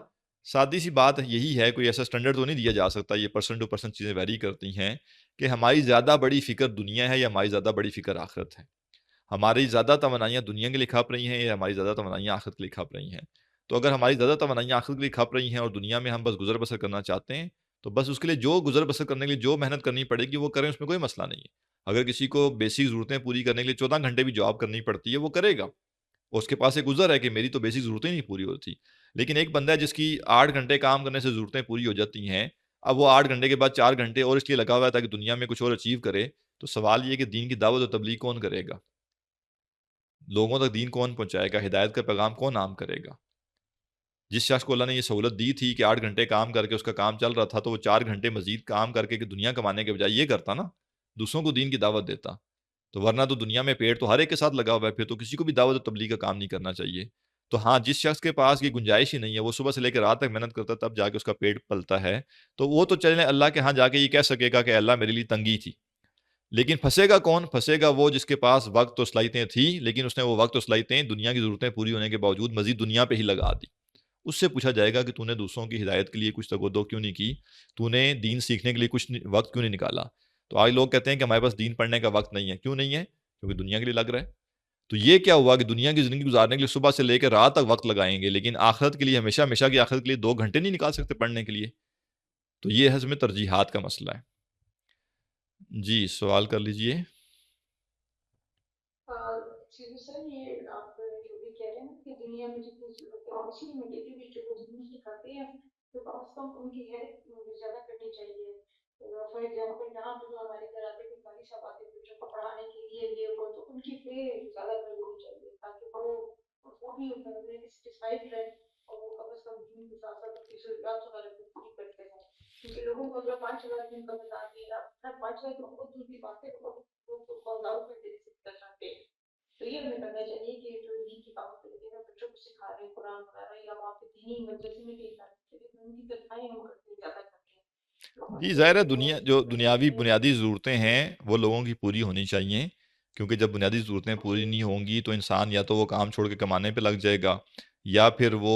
سادی سی بات یہی ہے، کوئی ایسا سٹینڈرڈ تو نہیں دیا جا سکتا، یہ پرسن ٹو پرسن چیزیں ویری کرتی ہیں کہ ہماری زیادہ بڑی فکر دنیا ہے یا ہماری زیادہ بڑی فکر آخرت ہے. ہماری زیادہ توانائیاں دنیا کے لیے کھپ رہی ہیں یا ہماری زیادہ توانائیاں آخرت کے لیے کھپ رہی ہیں. تو اگر ہماری زیادہ توانائیاں آخرت کے لیے کھپ رہی ہیں اور دنیا میں ہم بس گزر بسر کرنا چاہتے ہیں تو بس اس کے لیے جو گزر بسر کرنے کے لیے جو محنت کرنی پڑے گی وہ کریں، اس میں کوئی مسئلہ نہیں ہے. اگر کسی کو بیسک ضرورتیں پوری کرنے کے لیے 14 گھنٹے بھی جاب کرنی پڑتی ہے وہ کرے گا، اس کے پاس ایک گزر ہے کہ میری تو بیسک ضرورتیں نہیں پوری ہوتی. لیکن ایک بندہ ہے جس کی 8 گھنٹے کام کرنے سے ضرورتیں پوری ہو جاتی ہیں، اب وہ 8 گھنٹے کے بعد 4 گھنٹے اور اس لیے لگا ہوا ہے تاکہ دنیا میں کچھ اور اچیو کرے. تو سوال یہ کہ دین کی دعوت و تبلیغ کون کرے گا؟ لوگوں تک دین کون پہنچائے گا؟ ہدایت کا پیغام کون عام کرے گا؟ جس شخص کو اللہ نے یہ سہولت دی تھی کہ 8 گھنٹے کام کر کے اس کا کام چل رہا تھا تو وہ 4 گھنٹے مزید کام کر کے کہ دنیا کمانے کے بجائے یہ کرتا نا، دوسروں کو دین کی دعوت دیتا. تو ورنہ تو دنیا میں پیڑ تو ہر ایک کے ساتھ لگا ہوا ہے، پھر تو کسی کو بھی دعوت و تبلیغ کا کام نہیں کرنا چاہیے. تو ہاں، جس شخص کے پاس یہ گنجائش ہی نہیں ہے، وہ صبح سے لے کے رات تک محنت کرتا ہے تب جا کے اس کا پیٹ پلتا ہے، تو وہ تو چلے اللہ کے ہاں جا کے یہ کہہ سکے گا کہ اللہ میرے لیے تنگی تھی. لیکن پھنسے گا کون؟ پھنسے گا وہ جس کے پاس وقت و صلاحیتیں تھی لیکن اس نے وہ وقت و صلاحیتیں دنیا کی ضرورتیں پوری ہونے کے باوجود مزید دنیا پہ ہی لگا دی. اس سے پوچھا جائے گا کہ تو نے دوسروں کی ہدایت کے لیے کچھ تگودو کیوں نہیں کی، تو نے دین سیکھنے کے لیے کچھ وقت کیوں نہیں نکالا. تو آج لوگ کہتے ہیں کہ ہمارے پاس دین پڑھنے کا وقت نہیں ہے. کیوں نہیں ہے؟ کیونکہ دنیا کے لیے لگ رہا ہے. تو یہ کیا ہوا کہ دنیا کی زندگی گزارنے کے لیے صبح سے لے کے رات تک وقت لگائیں گے، لیکن آخرت کے لیے ہمیشہ ہمیشہ کی آخرت کے لیے 2 گھنٹے نہیں نکال سکتے پڑھنے کے لیے. تو یہ ہے اس میں ترجیحات کا مسئلہ ہے. جی سوال کر لیجئے. سر یہ آپ جو بھی کہہ رہے ہیں کہ دنیا میں جتنی معاشی میں جو بھی جو دنیا سکھاتے ہیں تو کم از کم ان کی ہیلپ زیادہ کرنی چاہیے. فار ایگزامپل یہاں پہ جو ہمارے گھر آتے ہیں قاری صاحب آتے ہیں بچوں کو پڑھانے کے لیے یہ وہ، تو ان کی پہ زیادہ ضرور چاہیے تاکہ وہ بھی سیٹسفائڈ رہیں اور وہ کم از کم دین کے ساتھ ساتھ اپنی ضروریات وغیرہ بھی پوری کرتے ہیں. کیونکہ لوگوں کو اگر 5,000 دن کا بتا دیا، 5,000 تو بہت دور کی بات ہے، لوگ تو 1,000 روپئے دے سکتے چاہتے ہیں. تو یہ ہمیں کرنا چاہیے کہ جو دین کی بات کرتے ہیں بچوں کو سکھا رہے ہیں قرآن پڑھا رہے ہیں یا وہاں پہ دینی مدرسے میں کہیں جاتے ہیں، ان کی تنخواہیں ہم کرتے ہیں زیادہ کرتے ہیں. جی ظاہر ہے جو دنیاوی بنیادی ضرورتیں ہیں وہ لوگوں کی پوری ہونی چاہیے، کیونکہ جب بنیادی ضرورتیں پوری نہیں ہوں گی تو انسان یا تو وہ کام چھوڑ کے کمانے پہ لگ جائے گا یا پھر وہ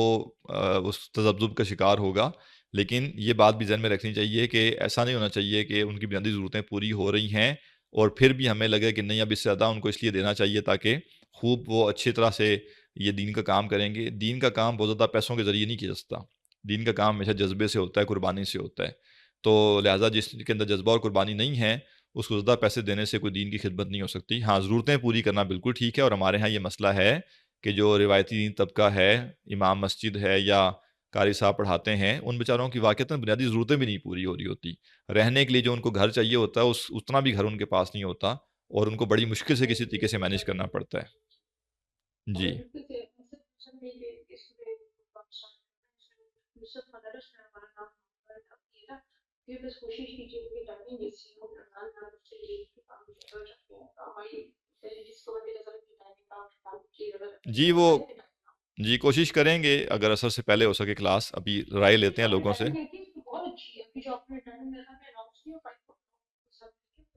اس تذبذب کا شکار ہوگا. لیکن یہ بات بھی ذہن میں رکھنی چاہیے کہ ایسا نہیں ہونا چاہیے کہ ان کی بنیادی ضرورتیں پوری ہو رہی ہیں اور پھر بھی ہمیں لگے کہ نہیں اب اس سے زیادہ ان کو اس لیے دینا چاہیے تاکہ خوب وہ اچھی طرح سے یہ دین کا کام کریں گے. دین کا کام بہت زیادہ پیسوں کے ذریعے نہیں کیا جاتا، دین کا کام ہمیشہ جذبے سے ہوتا ہے، قربانی سے ہوتا ہے. تو لہٰذا جس کے اندر جذبہ اور قربانی نہیں ہے اس کو زیادہ پیسے دینے سے کوئی دین کی خدمت نہیں ہو سکتی. ہاں ضرورتیں پوری کرنا بالکل ٹھیک ہے، اور ہمارے ہاں یہ مسئلہ ہے کہ جو روایتی دین طبقہ ہے، امام مسجد ہے یا قاری صاحب پڑھاتے ہیں، ان بیچاروں کی واقعتاً بنیادی ضرورتیں بھی نہیں پوری ہو رہی ہوتی. رہنے کے لیے جو ان کو گھر چاہیے ہوتا ہے اتنا بھی گھر ان کے پاس نہیں ہوتا، اور ان کو بڑی مشکل سے کسی طریقے سے مینیج کرنا پڑتا ہے. جی جی وہ جی کوشش کریں گے اگر اثر سے پہلے ہو سکے کلاس، ابھی رائے لیتے ہیں لوگوں سے. بہت اچھی ہے ابھی جو آپ نے ٹائمنگ اناؤنس کیا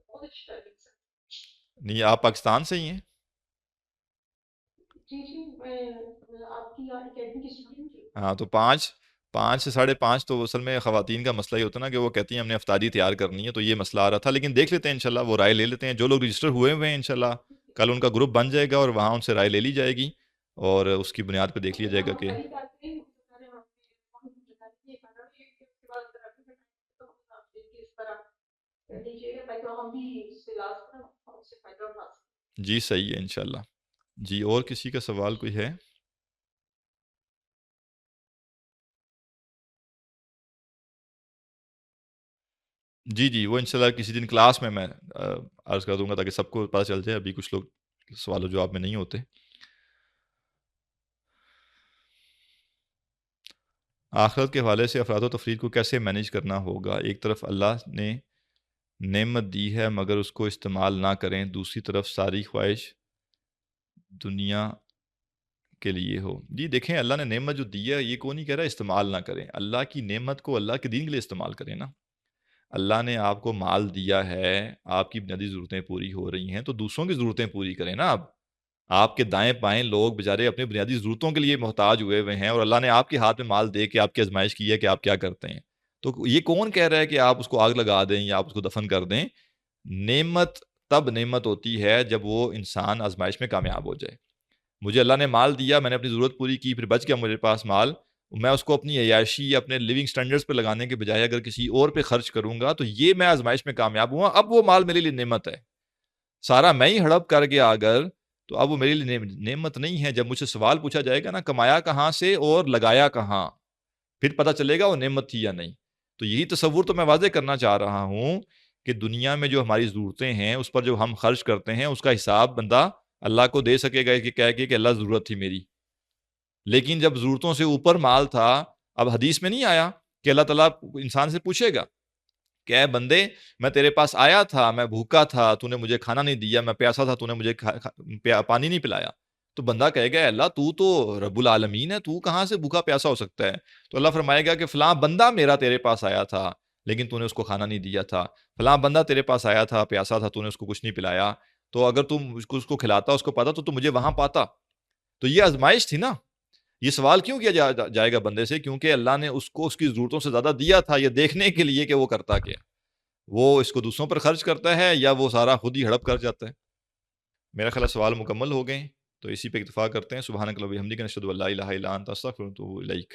بہت اچھی ٹائمنگ ہے. نہیں آپ پاکستان سے ہی ہیں؟ جی جی میں آپ کی اکیڈمی کی اسٹوڈنٹ ہوں. ہاں تو 5 سے 5:30 تو اصل میں خواتین کا مسئلہ ہی ہوتا ہے نا کہ وہ کہتی ہیں ہم نے افطاری تیار کرنی ہے، تو یہ مسئلہ آ رہا تھا. لیکن دیکھ لیتے ہیں انشاءاللہ، وہ رائے لے لیتے ہیں. جو لوگ رجسٹر ہوئے ہیں انشاءاللہ کل ان کا گروپ بن جائے گا اور وہاں ان سے رائے لے لی جائے گی اور اس کی بنیاد پہ دیکھ لیا جائے گا کہ جی صحیح ہے انشاءاللہ. جی اور کسی کا سوال کوئی ہے؟ جی جی وہ انشاءاللہ کسی دن کلاس میں عرض کر دوں گا تاکہ سب کو پتہ چل جائے. ابھی کچھ لوگ سوال و جواب میں نہیں ہوتے. آخرت کے حوالے سے افراد و تفرید کو کیسے مینیج کرنا ہوگا؟ ایک طرف اللہ نے نعمت دی ہے مگر اس کو استعمال نہ کریں، دوسری طرف ساری خواہش دنیا کے لیے ہو. جی دیکھیں اللہ نے نعمت جو دی ہے یہ کون نہیں کہہ رہا استعمال نہ کریں. اللہ کی نعمت کو اللہ کے دین کے لیے استعمال کریں نا. اللہ نے آپ کو مال دیا ہے، آپ کی بنیادی ضرورتیں پوری ہو رہی ہیں تو دوسروں کی ضرورتیں پوری کریں نا. آپ کے دائیں بائیں لوگ بیچارے اپنے بنیادی ضرورتوں کے لیے محتاج ہوئے ہیں اور اللہ نے آپ کے ہاتھ میں مال دے کے آپ کی آزمائش کی ہے کہ آپ کیا کرتے ہیں. تو یہ کون کہہ رہا ہے کہ آپ اس کو آگ لگا دیں یا آپ اس کو دفن کر دیں؟ نعمت تب نعمت ہوتی ہے جب وہ انسان آزمائش میں کامیاب ہو جائے. مجھے اللہ نے مال دیا، میں نے اپنی ضرورت پوری کی، پھر بچ گیا میرے پاس مال، میں اس کو اپنی عیاشی یا اپنے لیونگ سٹینڈرڈز پہ لگانے کے بجائے اگر کسی اور پہ خرچ کروں گا تو یہ میں آزمائش میں کامیاب ہوا. اب وہ مال میرے لیے نعمت ہے. سارا میں ہی ہڑپ کر گیا اگر تو اب وہ میرے لیے نعمت نہیں ہے. جب مجھ سے سوال پوچھا جائے گا نا کمایا کہاں سے اور لگایا کہاں، پھر پتہ چلے گا وہ نعمت تھی یا نہیں. تو یہی تصور تو میں واضح کرنا چاہ رہا ہوں کہ دنیا میں جو ہماری ضرورتیں ہیں اس پر جو ہم خرچ کرتے ہیں اس کا حساب بندہ اللہ کو دے سکے گا کہ کہہ کے کہ اللہ ضرورت تھی میری. لیکن جب ضرورتوں سے اوپر مال تھا، اب حدیث میں نہیں آیا کہ اللہ تعالیٰ انسان سے پوچھے گا کہ اے بندے میں تیرے پاس آیا تھا، میں بھوکا تھا، تو نے مجھے کھانا نہیں دیا، میں پیاسا تھا، تو نے مجھے پانی نہیں پلایا. تو بندہ کہے گا اللہ تو رب العالمین ہے، تو کہاں سے بھوکا پیاسا ہو سکتا ہے؟ تو اللہ فرمائے گا کہ فلاں بندہ میرا تیرے پاس آیا تھا لیکن تو نے اس کو کھانا نہیں دیا تھا، فلاں بندہ تیرے پاس آیا تھا پیاسا تھا، تو نے اس کو کچھ نہیں پلایا. تو اگر تم اس کو کھلاتا، اس کو پاتا تو مجھے وہاں پاتا. تو یہ آزمائش تھی نا. یہ سوال کیوں کیا جائے گا بندے سے؟ کیونکہ اللہ نے اس کو اس کی ضرورتوں سے زیادہ دیا تھا یہ دیکھنے کے لیے کہ وہ کرتا کیا، وہ اس کو دوسروں پر خرچ کرتا ہے یا وہ سارا خود ہی ہڑپ کر جاتا ہے. میرا خیال سوال مکمل ہو گئے، تو اسی پہ اکتفا کرتے ہیں. سبحانک اللہم و بحمدک، نشہد ان لا الہ الا انت، استغفرک و اتوب الیک.